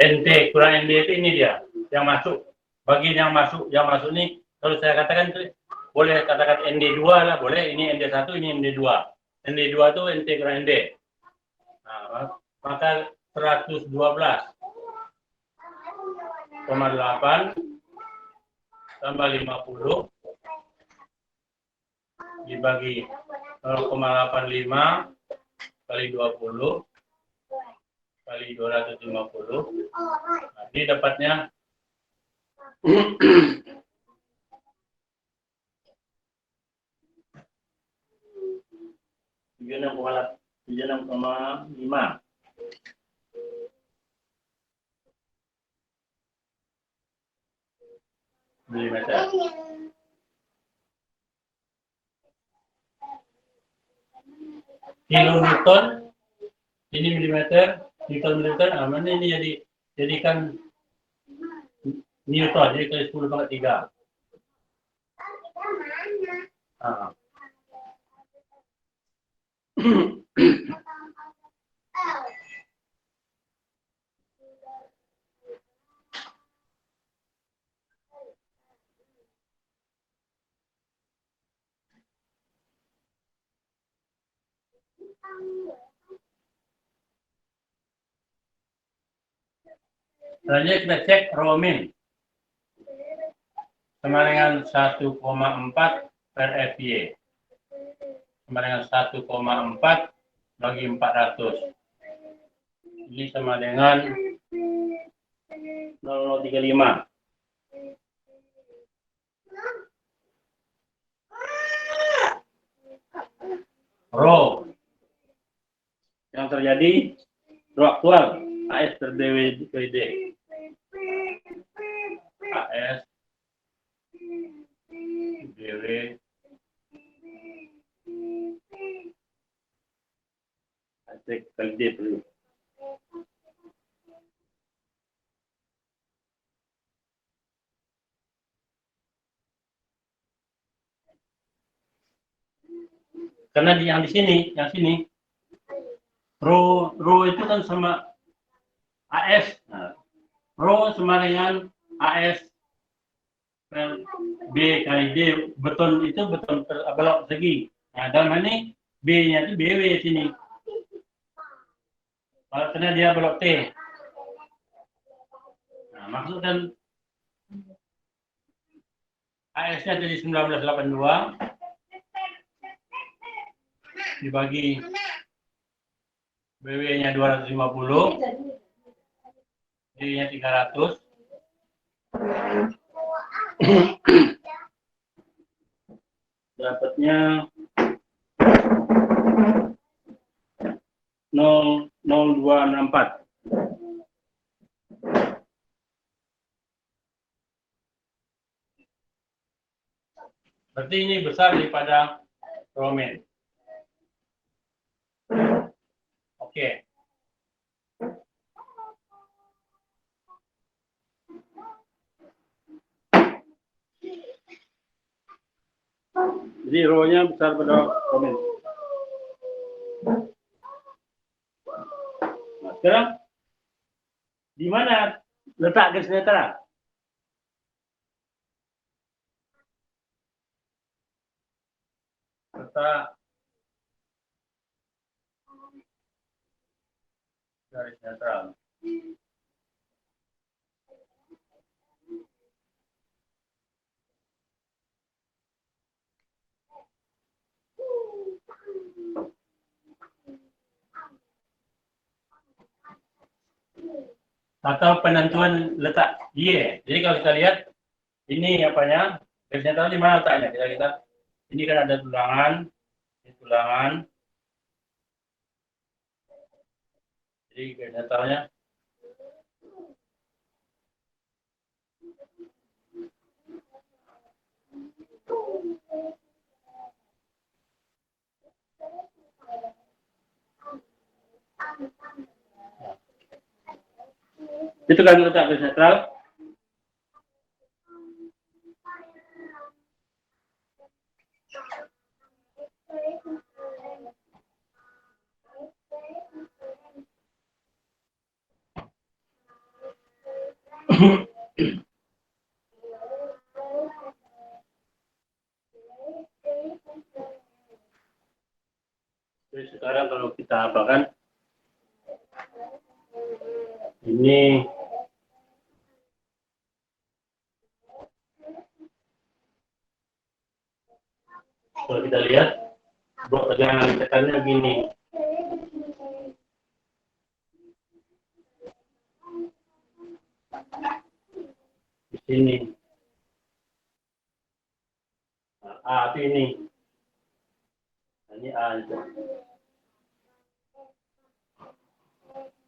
NT kurang ND itu ini dia yang masuk. Bagian yang masuk ini kalau saya katakan itu boleh katakan ND2 lah, boleh ini ND1, ini ND2. ND2 itu NT kurang ND. Nah, maka 112,8 tambah 50 dibagi 0,85 kali 20 kali 250. Nah, ini dapatnya 36,5 milimeter. Kilonewton ini milimeter, Newton, mana ini jadikan Newton, jadi kali 10/3. Selanjutnya kita cek rho min sama dengan 1,4 per FY sama dengan 1,4 bagi 400. Ini sama dengan 0,035. Rho yang terjadi, rho aktual AS per DWD. AS DW cek kali D dulu. Karena yang di sini, rho itu kan sama AS. Nah, Rho sama dengan AS per B kali D. Beton itu beton belok segi. Nah, dalam hal ini B-nya itu BW sini. Karena dia belok T. Nah, maksudkan AS-nya jadi 1982 dibagi BW-nya 250, D-nya 300. Dapatnya 0,0264. Berarti ini besar daripada Roman. Oke. Jadi Rho-nya besar pada Roman. Nah, sekarang di mana letak garis netral? Letak garis netral. Atau penentuan letak Y. Jadi kalau kita lihat ini apanya, garis netral di mana letaknya? Kita ini kan ada tulangan, ini tulangan. Jadi garis netralnya itu kan letak garis netral. Jadi sekarang kalau kita apakan ini kalau kita lihat blok tegangan tekannya begini. Di sini. Nah, A itu ini. Nah, ini A itu.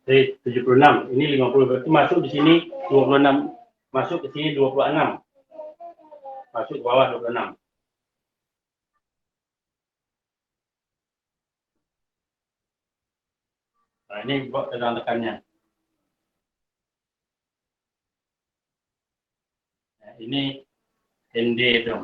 Jadi 76, ini 50 berarti masuk di sini 26, masuk ke sini 26. Masuk ke bawah 26. Nah, ini blok tegangan tekannya. Nah, ini ND itu.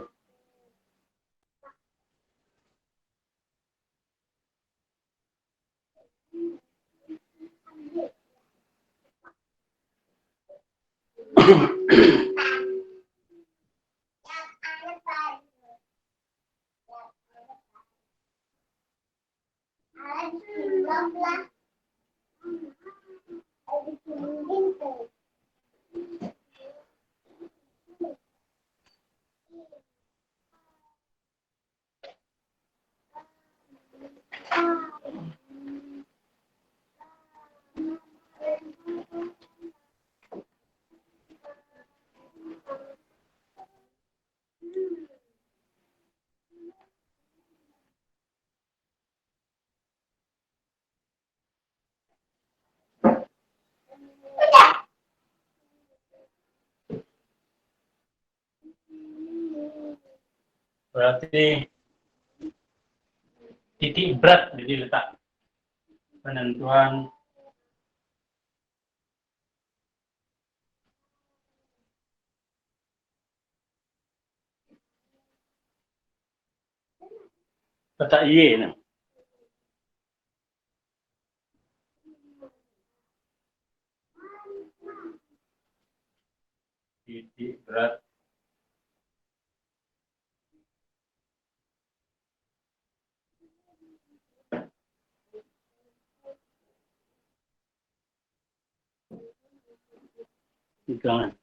Berarti titik berat jadi letak penentuan letak Y. Nah. titik berat tegangan.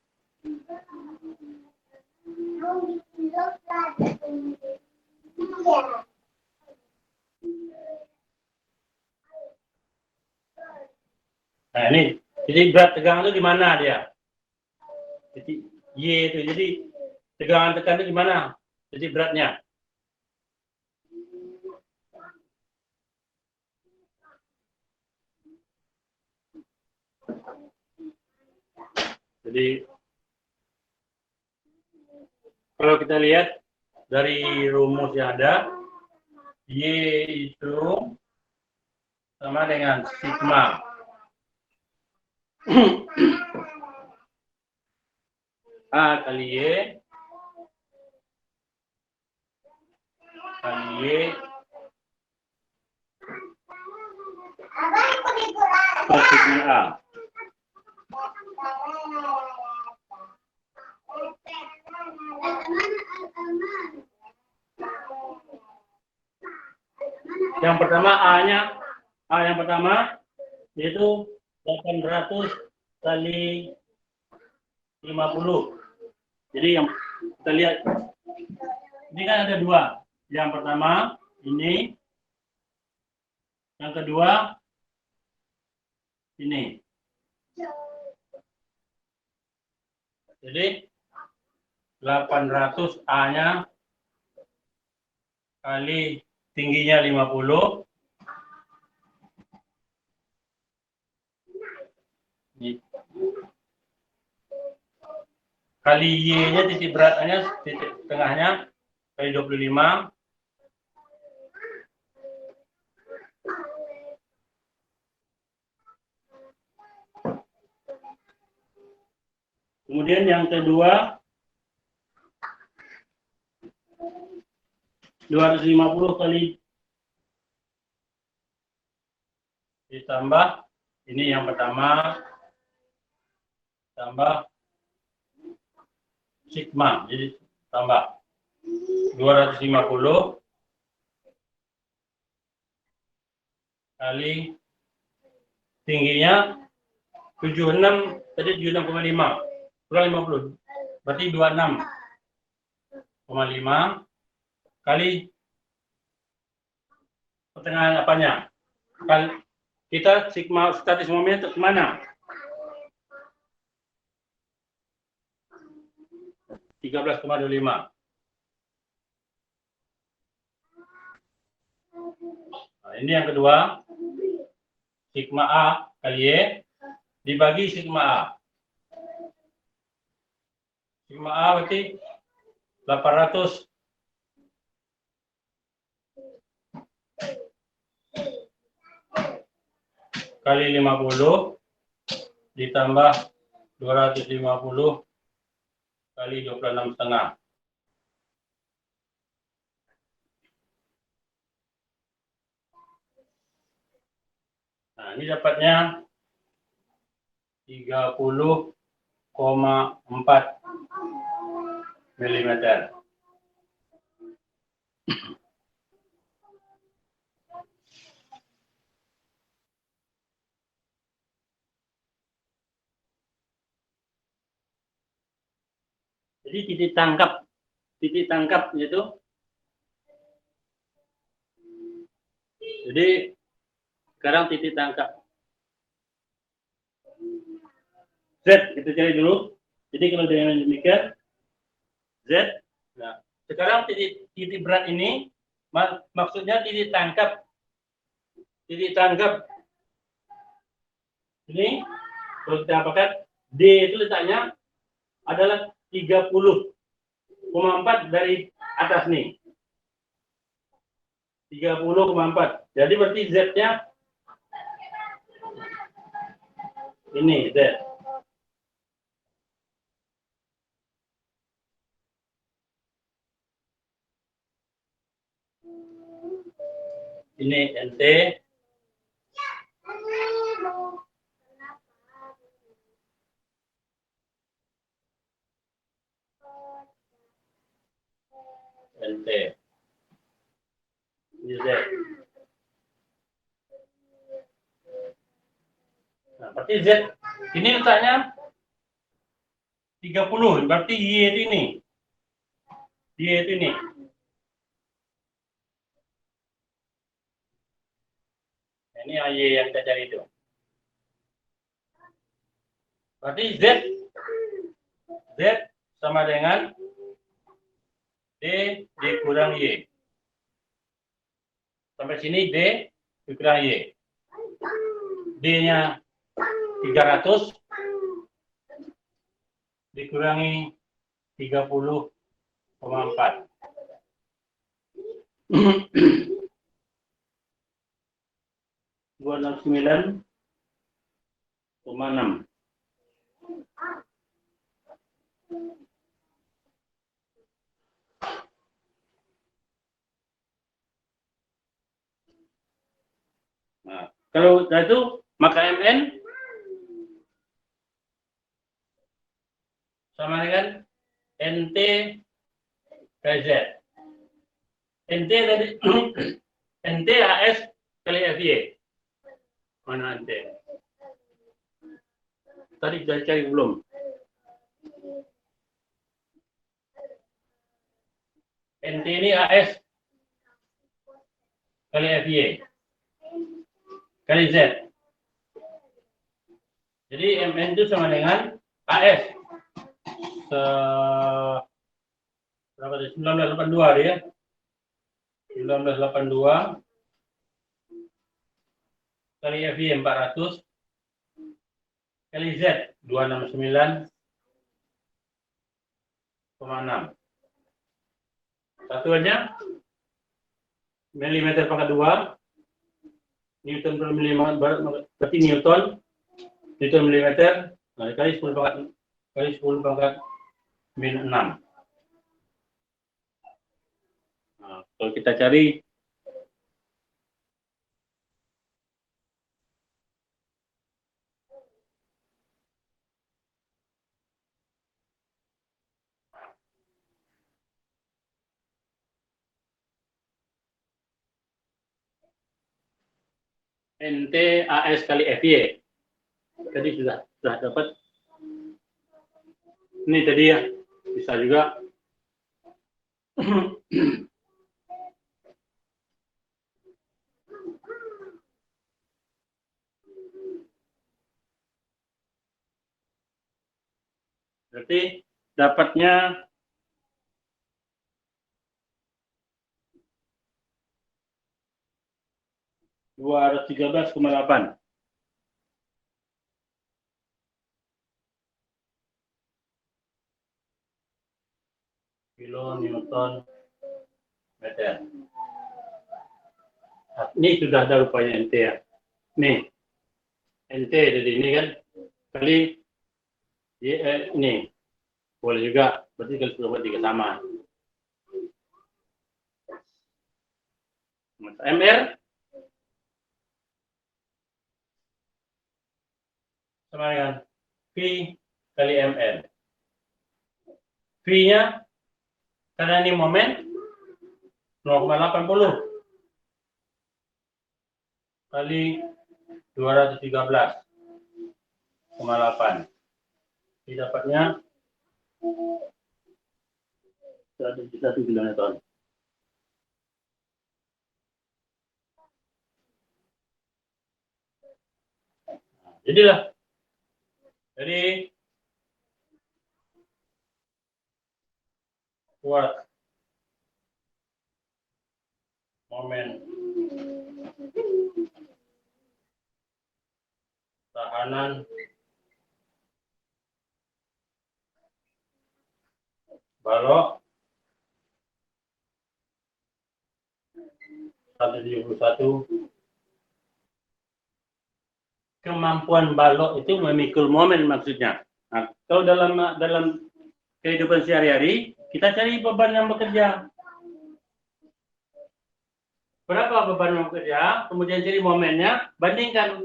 Nah ini titik berat tegangan itu di mana dia? Titik Y itu. Jadi tegangan tekan itu di mana? Titik beratnya. Jadi kalau kita lihat dari rumus yang ada, Y itu sama dengan sigma A kali Y per sigma A. Yang pertama A yang pertama yaitu 800 kali 50. Jadi yang kita lihat ini kan ada dua. Yang pertama ini, yang kedua ini. Jadi 800 A-nya kali tingginya 50 kali Y-nya titik beratnya, titik tengahnya kali 25 kemudian yang kedua 250 kali ditambah ini yang pertama tambah sigma, jadi tambah 250 kali tingginya 76 tadi 76,5 kurang 50 berarti 26,5 kali pertengahan apanya kali kita sigma statis momentum kemana 13,25. Nah, ini yang kedua sigma A kali Y dibagi sigma A. Sigma A berarti 800 kali 50 ditambah 250 kali 26,5. Nah, ini dapatnya 30,4 mm. Jadi titik tangkap itu. Jadi sekarang titik tangkap Z kita cari dulu. Jadi kalau dengan demikian Z. Nah, sekarang titik berat ini maksudnya titik tangkap ini kalau kita apakan D itu letaknya adalah 30,4 dari atas nih 30,4 jadi berarti Z-nya ini Z ini NT NT. Ini Z. Nah, berarti Z ini letaknya 30, berarti Y itu ini. Y itu ini. Nah, ini Y yang kita cari itu. Berarti Z sama dengan D dikurang Y. Sampai sini D dikurang Y. D-nya 300 dikurangi 30,4. Dua 9,6. Nah, kalau itu maka MN sama dengan NT kali Z. NT tadi NT AS kali FY. Mana NT? Tadi sudah cari belum? NT ini AS kali FY kali Z. Jadi MN itu sama dengan AS. Berapa tadi? 1982 dia. 1982 kali FY 400 kali Z 269,6. Satuannya milimeter pangkat 2, Newton per milimeter, berarti Newton milimeter, nah, kali 10 pangkat min 6. Nah, kalau kita cari NT AS kali FY. Tadi sudah dapat. Ini tadi ya, bisa juga. Berarti dapatnya 213,8. Kilonewton meter. Nah, ini sudah ada rupanya NT ya. Nih, NT jadi ini kan kali ini boleh juga, berarti kali 10/3 sama. MR sama dengan V kali MN. V-nya karena ini momen 0,80 kali 213,8. Ini dapatnya 1 kilometer. Jadilah. Jadi kuat momen tahanan balok 171. Kemampuan balok itu memikul momen maksudnya. Nah, kalau dalam kehidupan sehari-hari kita cari beban yang bekerja. Berapa beban yang bekerja, kemudian cari momennya, bandingkan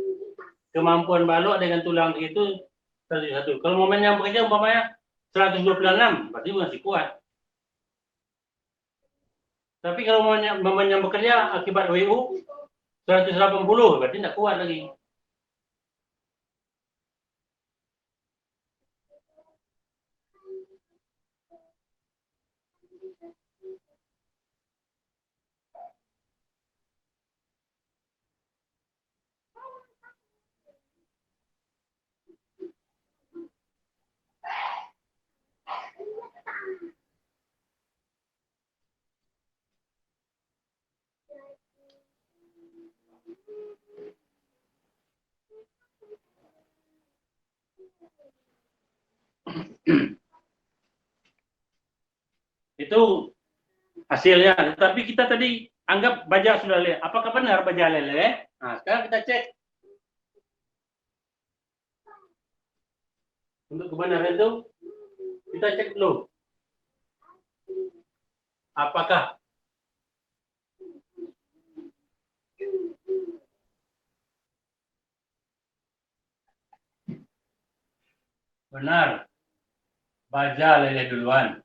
kemampuan balok dengan tulang itu satu. Kalau momen yang bekerja umpamanya 126, berarti masih kuat. Tapi kalau mamanya bekerja akibat WU 180, berarti tidak kuat lagi. Itu hasilnya. Tapi kita tadi anggap baja sudah leleh. Apakah benar baja leleh? Nah, sekarang kita cek. Untuk kebenaran itu, kita cek dulu. Apakah benar baja leleh duluan?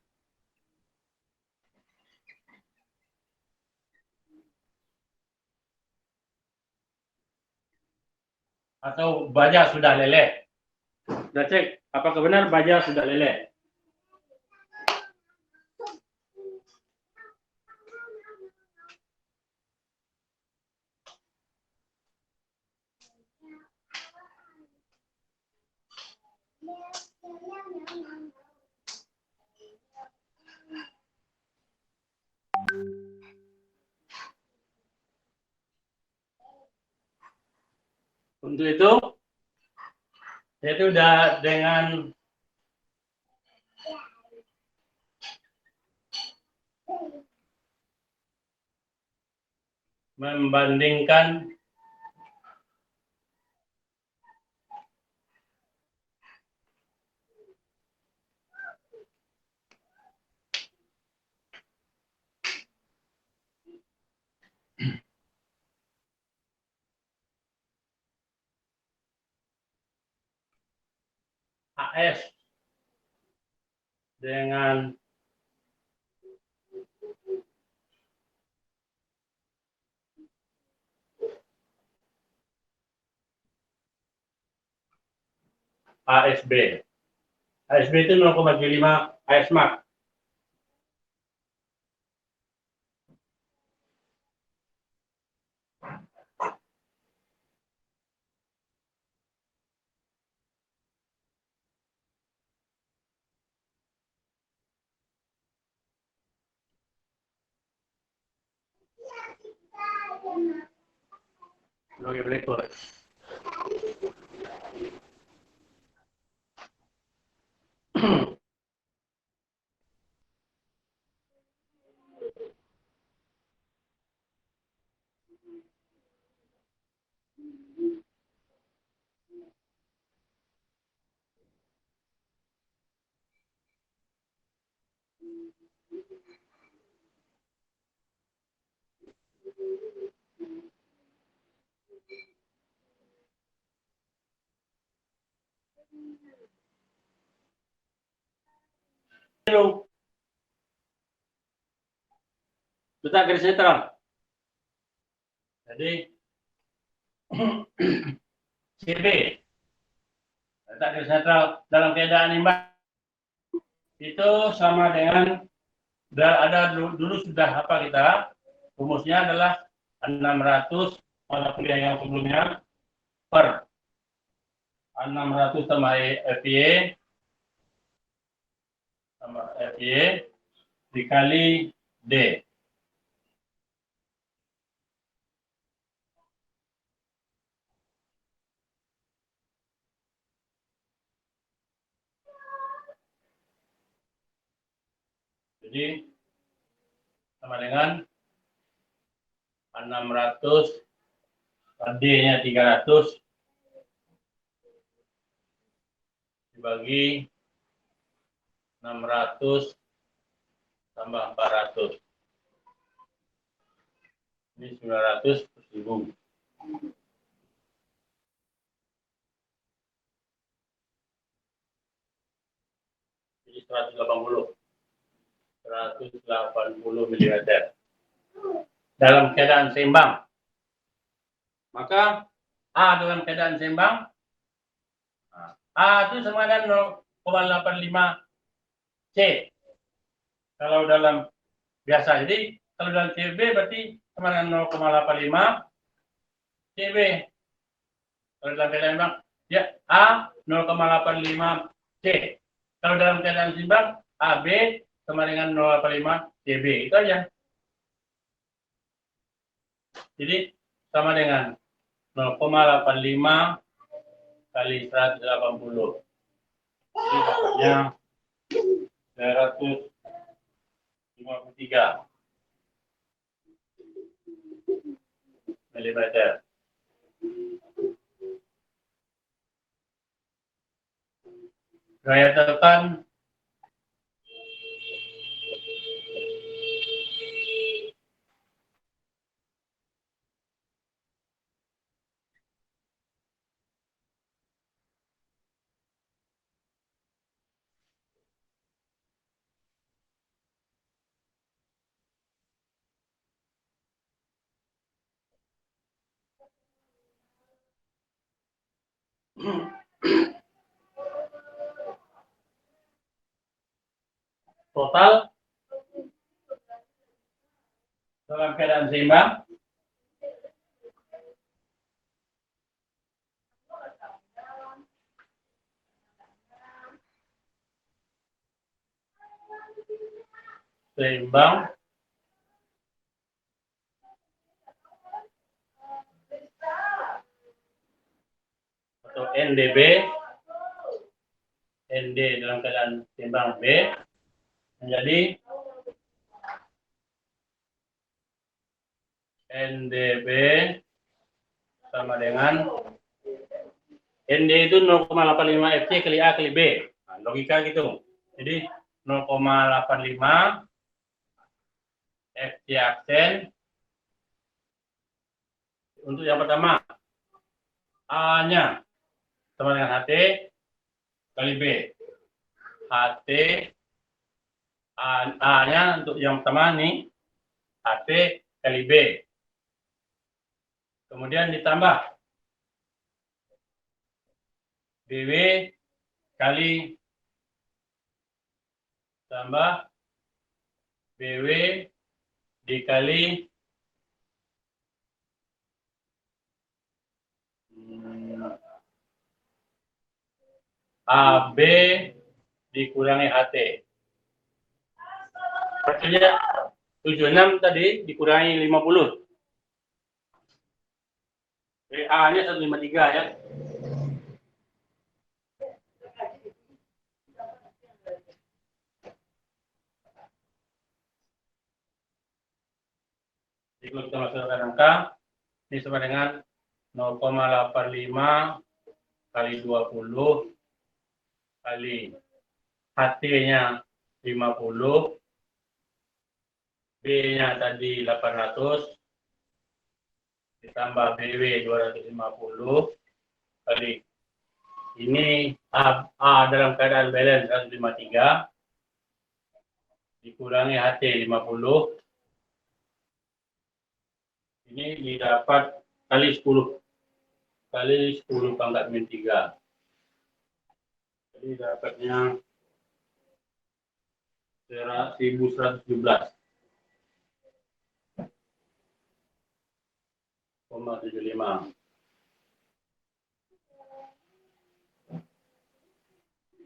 Atau baja sudah leleh? Kita cek apakah benar baja sudah leleh. Untuk itu, saya sudah dengan membandingkan AS dengan ASB. ASB itu 0,75 AS Max. Oke, berikut. Letak garis netral. Jadi CB letak garis netral dalam keadaan imbang itu sama dengan ada dulu sudah apa kita rumusnya adalah 600 pada kuliah yang sebelumnya per 600 tambah FY tambah FY dikali D. Jadi sama dengan 600 D-nya 300 dibagi 600 tambah 400. Ini 900 per 1000. Jadi 180 mm. dalam keadaan seimbang. Maka A dalam keadaan seimbang, A itu sama dengan 0,85 C. Kalau dalam biasa, jadi kalau dalam CB berarti sama dengan 0,85 CB. Kalau dalam keadaan seimbang, ya A 0,85 C. Kalau dalam keadaan seimbang, AB sama dengan 0,85 CB. Itu aja. Jadi sama dengan 0,85 kali 180. Jadi dapatnya 153 milimeter. Gaya tekan total dalam keadaan seimbang atau NDB, ND dalam keadaan seimbang B menjadi NDB sama dengan ND itu 0,85 FC kali A kali B. Nah, logika gitu. Jadi 0,85 FC aksen untuk yang pertama A-nya sama dengan HT kali B. HT A-nya untuk yang pertama nih HT kali B. Kemudian ditambah BW kali tambah BW dikali AB dikurangi HT. Artinya 76 tadi dikurangi 50. A-nya 153 ya. Jadi kalau kita masukkan angka, ini sama dengan 0,85 kali 20 kali HT-nya 50, B-nya tadi 800, ditambah BW 250 kali ini A dalam keadaan balance 153 dikurangi HT 50, ini didapat kali 10 pangkat min 3. Jadi dapatnya 1117,75.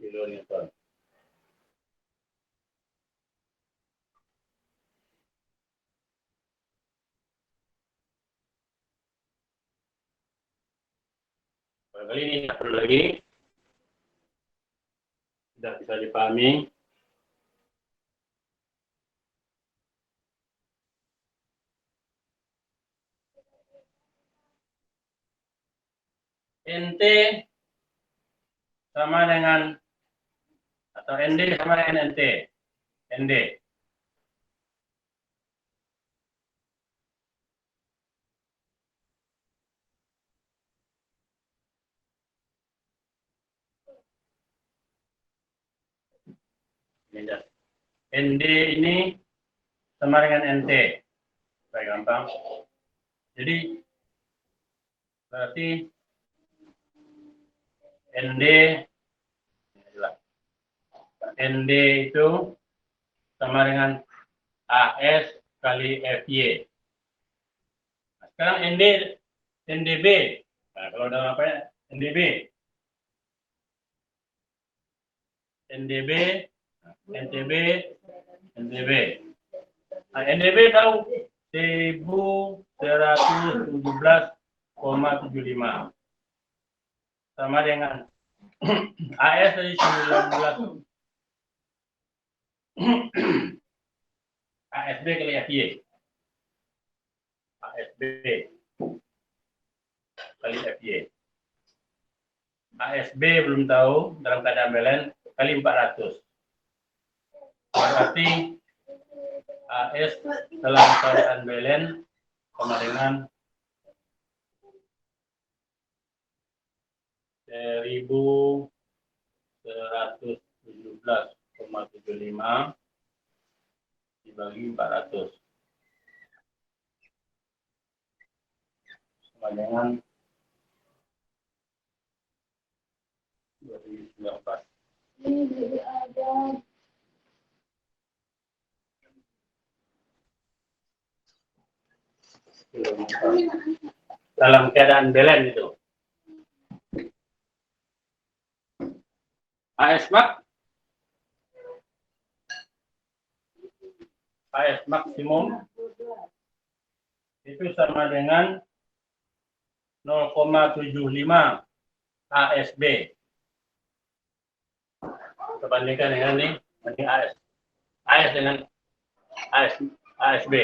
Kilonewton. Kali ini tidak perlu lagi, sudah bisa dipahami. NT sama dengan atau ND sama dengan NT. ND. ND ini sama dengan NT. Supaya gampang. Jadi berarti ND ND itu sama dengan AS kali FY. Nah, sekarang NDB. Nah, kalau dalam apa ya? NDB. NDB, NTB, NDB. Nah, NDB tahu 1117,75 sama dengan AS tadi 19 ASB kali FY. ASB kali FY. ASB belum tahu dalam keadaan belen kali 400. Berarti AS dalam keadaan belen sama dengan 1117,75 dibagi 400 sama dengan 2094. Ini jadi ada. Dalam keadaan belen itu. AS maksimum itu sama dengan 0,75 ASB. Kita bandingkan dengan ini, AS. AS dengan ASB.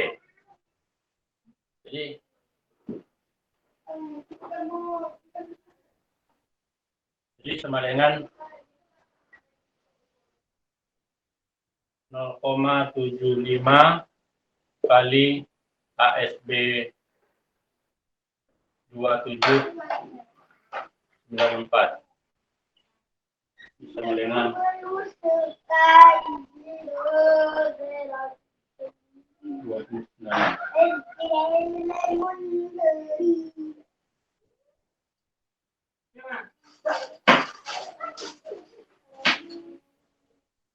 Jadi sama dengan 0,75 kali ASB 2794 sama dengan 29.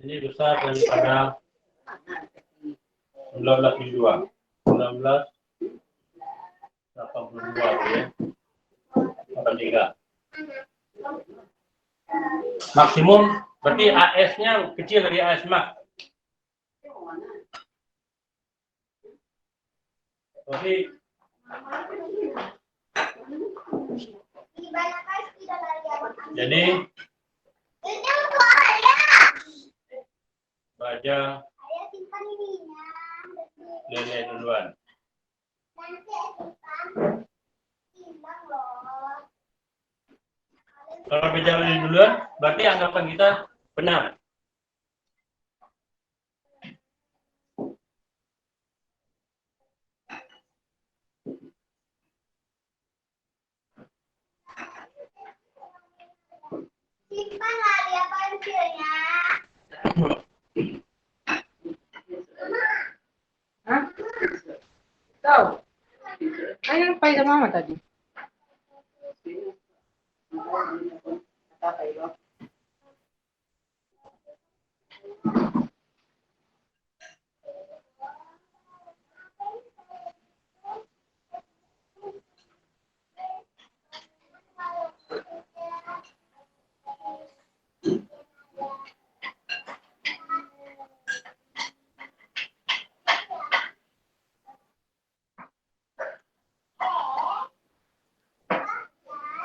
Ini besar daripada 19,2. 19,82 ya. 83. Maksimum berarti AS-nya kecil dari AS max. Berarti jadi baja lele duluan. Kalau baja lele duluan, berarti anggapan kita benar. Simpanlah dia pensilnya. Hah? Tahu? Ayo pai sama mama tadi.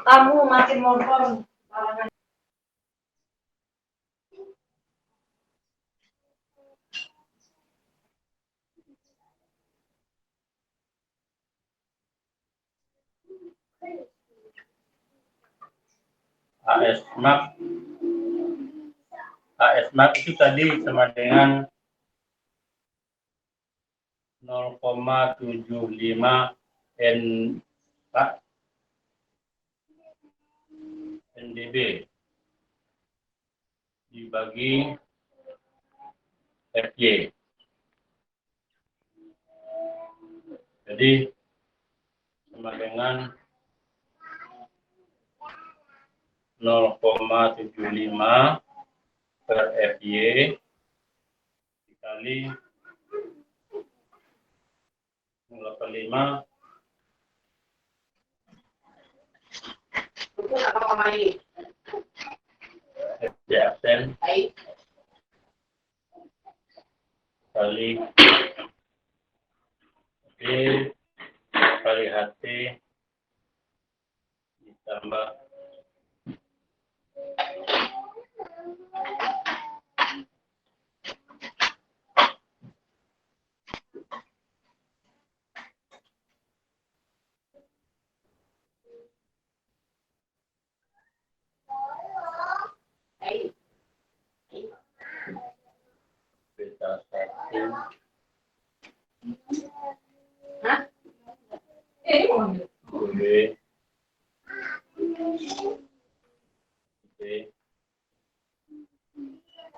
Kamu makin motor. AS max itu tadi sama dengan 0,75 NDB dibagi FY. Jadi sama dengan 0,75 per FY dikali 0,85 Itu apa kemarin? FY absen Baik. kali B kali HT ditambah Baik. beta 1 Hah? Ini mau B B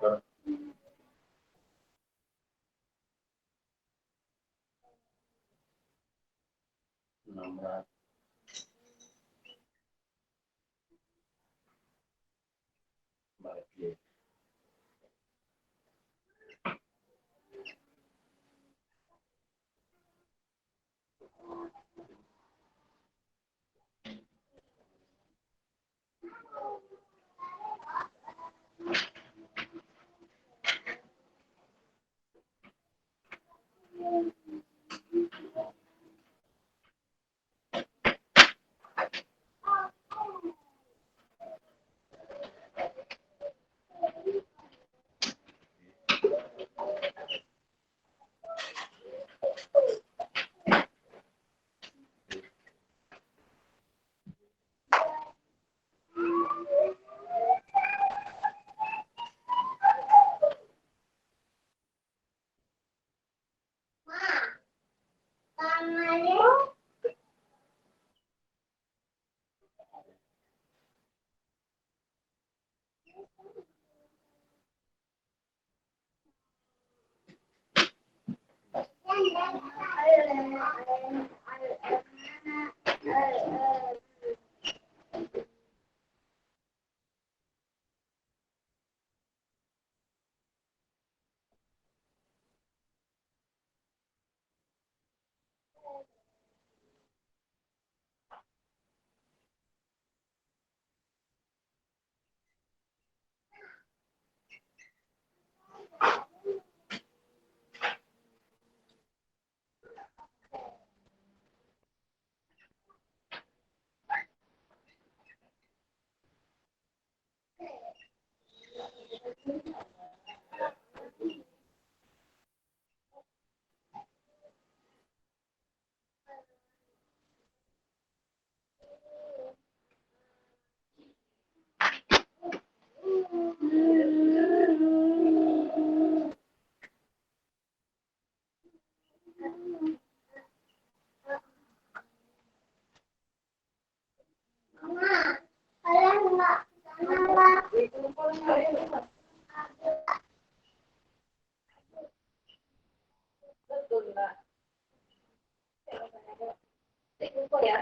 per 600 bagi Tangannya betul Mbak. Ya.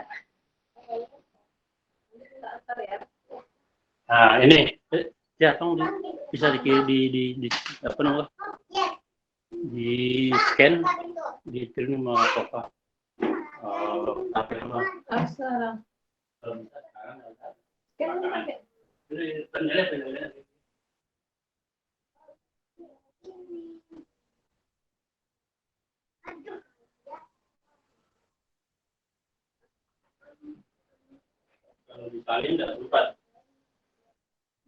Antar ya. nah ini ya tolong bisa di apa namanya di scan di terima mau apa apa nama Sekarang. Kan pakai. penilaian kalau disalin tidak sempat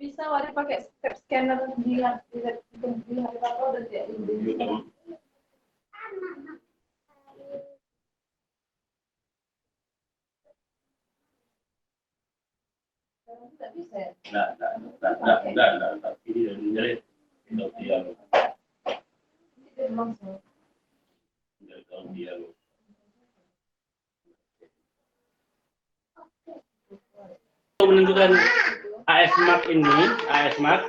Bisa wari pakai scanner di hari apa udah dia ini. Tidak bisa ya? Enggak. Ini dari menjerit. Itu dialog. Tidak langsung. Dari tahun dialog. Untuk menentukan AS Mark ini, AS Mark,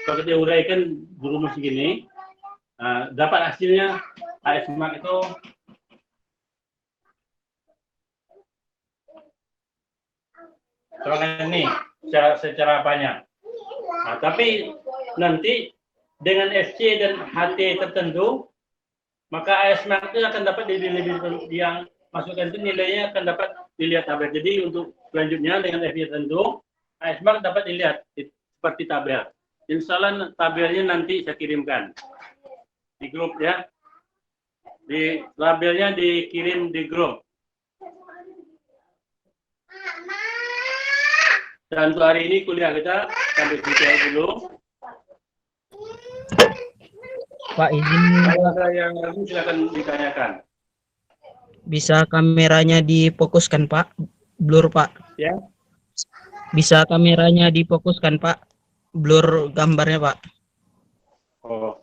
kalau kita uraikan berumus segini, dapat hasilnya AS Mark itu ruangan ini secara apanya. Nah, tapi nanti dengan FC dan HT tertentu, maka AS Max itu akan dapat yang masukkan itu nilainya akan dapat dilihat tabel. Jadi untuk selanjutnya dengan FC tertentu, AS Max dapat dilihat seperti tabel. Insya Allah tabelnya nanti saya kirimkan di grup ya. Di labelnya dikirim di grup. Dan untuk hari ini kuliah kita sampai situ dulu. Pak, izin Kalau ada yang lain silakan ditanyakan. bisa kameranya difokuskan, Pak? Blur, Pak. Ya. Bisa kameranya difokuskan, Pak? Blur gambarnya, Pak. Oh.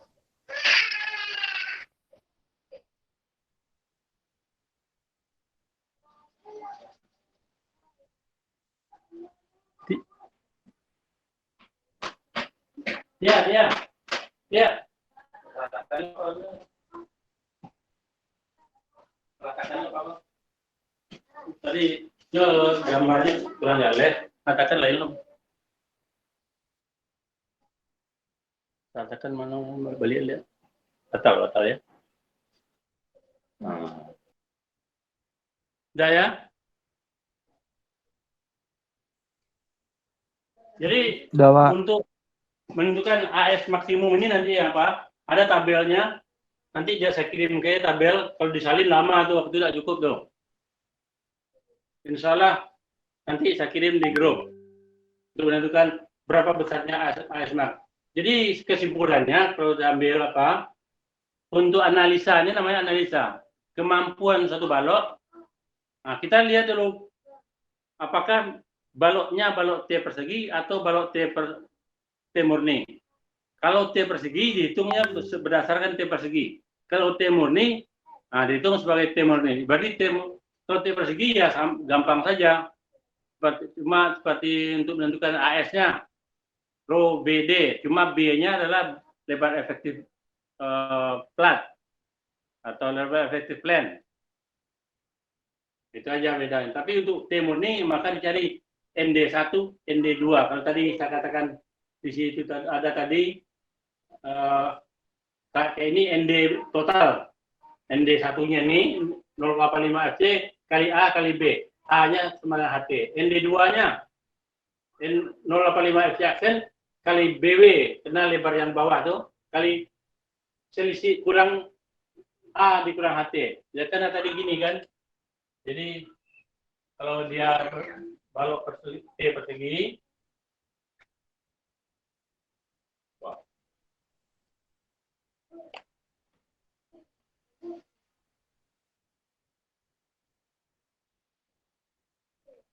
Ya. Tadi gambarnya kurang jelas, katakan lain loh. Katakan mana balik lihat. Batal ya. Udah ya. Jadi untuk menentukan AS maksimum ini nanti apa? Ada tabelnya. Nanti saya kirim ke tabel. Kalau disalin lama tuh, waktu tidak cukup tuh. Insya Allah nanti saya kirim di grup untuk menentukan berapa besarnya AS Max. Jadi kesimpulannya kalau diambil apa? Untuk analisa, ini namanya analisa. Kemampuan satu balok. Nah, kita lihat dulu apakah baloknya balok T persegi atau balok T murni. Kalau T persegi dihitungnya berdasarkan T persegi. Kalau T murni, nah dihitung sebagai T murni. Berarti kalau T persegi ya gampang saja. Cuma seperti untuk menentukan AS-nya, rho BD. Cuma B-nya adalah lebar efektif plat atau lebar efektif plan. Itu aja bedanya. Tapi untuk T murni maka dicari ND1, ND2. Kalau tadi saya katakan di situ ada tadi kayak ini ND total. ND satunya ini 0,85 FC kali A kali B. A-nya sama dengan HT. ND2-nya 0,85 FC aksen kali BW, karena lebar yang bawah tuh, kali selisih kurang A dikurang HT. Ya karena tadi gini kan. Jadi kalau dia balok T persegi,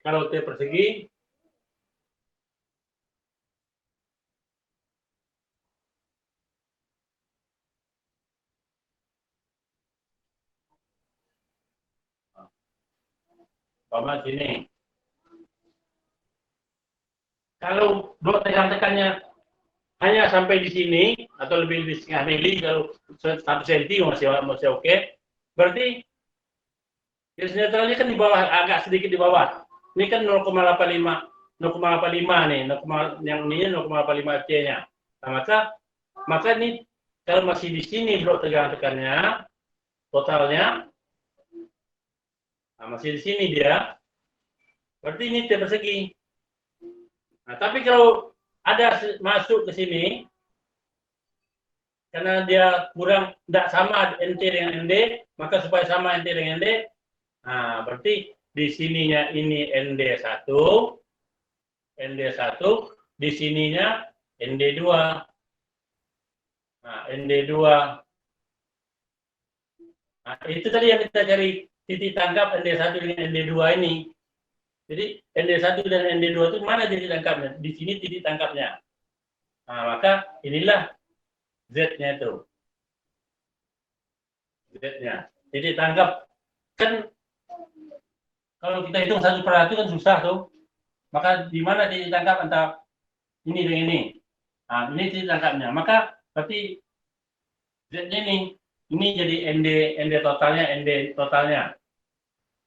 kalau T persegi umpama sini. Kalau blok tekan-tekannya hanya sampai di sini atau lebih di setengah mili, kalau 1 cm masih oke. Berarti garis netralnya kan di bawah, agak sedikit di bawah. Ini kan 0,85 nih, yang ini 0,85 FC-nya. Nah, maka ini kalau masih di sini blok tegangan-tekannya totalnya, nah, masih di sini dia, berarti ini T persegi. Nah, tapi kalau ada masuk ke sini, karena dia kurang, tidak sama NT dengan ND, maka supaya sama NT dengan ND, nah berarti di sininya ini ND1, di sininya ND2. Nah, ND2. Nah, itu tadi yang kita cari titik tangkap ND1 dengan ND2 ini. Jadi ND1 dan ND2 itu mana titik tangkapnya? Di sini titik tangkapnya. Nah, maka inilah Z-nya itu. Z-nya. Titik tangkap. Kan kalau kita hitung 1/100 kan susah tuh. Maka di mana titik tangkap antara ini dengan ini? Nah, ini titik tangkapnya. Maka berarti Z-nya ini jadi ND totalnya.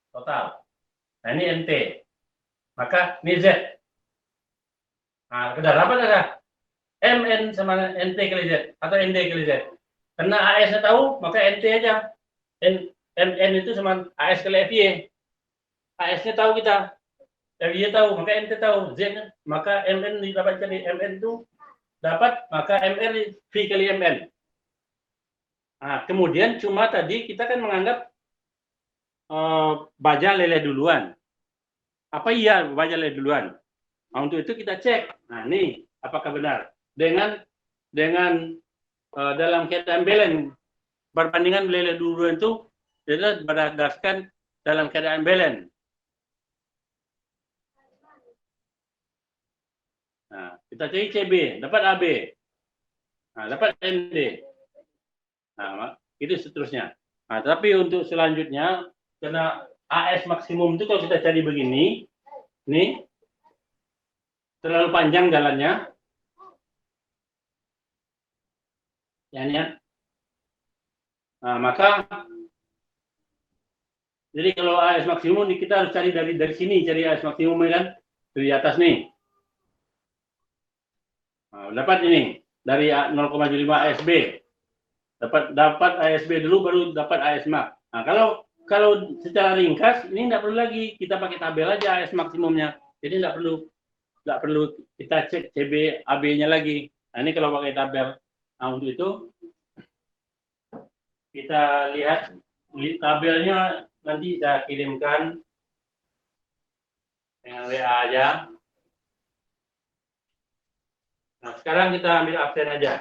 Total. Nah, ini NT. maka ini Z. Nah, sudah dapat ada MN sama NT kali Z atau ND kali Z. Karena AS-nya tahu, maka NT aja. MN itu sama AS kali FY. AS-nya tahu kita. FY tahu, maka NT tahu. Z, maka MN dapat jadi MN itu dapat, maka MR V kali MN. Nah, kemudian cuma tadi kita kan menganggap baja leleh duluan. Apa iya baja leleh duluan? Nah, untuk itu kita cek. Nah, ini apakah benar? Dengan dalam keadaan balance, perbandingan leleh duluan itu adalah berdasarkan dalam keadaan balance. Nah, kita cari CB, dapat AB. Nah, dapat ND. Nah, itu seterusnya. Nah, tapi untuk selanjutnya, karena AS maksimum itu kalau kita cari begini, ini terlalu panjang jalannya. Ya. Nah, maka jadi kalau AS maksimum kita harus cari dari sini, cari AS maksimum kan dari atas nih. Nah, dapat ini dari 0,75 ASB. Dapat ASB dulu baru dapat AS max. Nah, kalau secara ringkas ini tidak perlu lagi kita pakai tabel aja AS maksimumnya. Jadi tidak perlu kita cek CB AB-nya lagi. Nah, ini kalau pakai tabel. Nah, untuk itu kita lihat tabelnya nanti saya kirimkan dengan WA aja. Nah, sekarang kita ambil absen aja.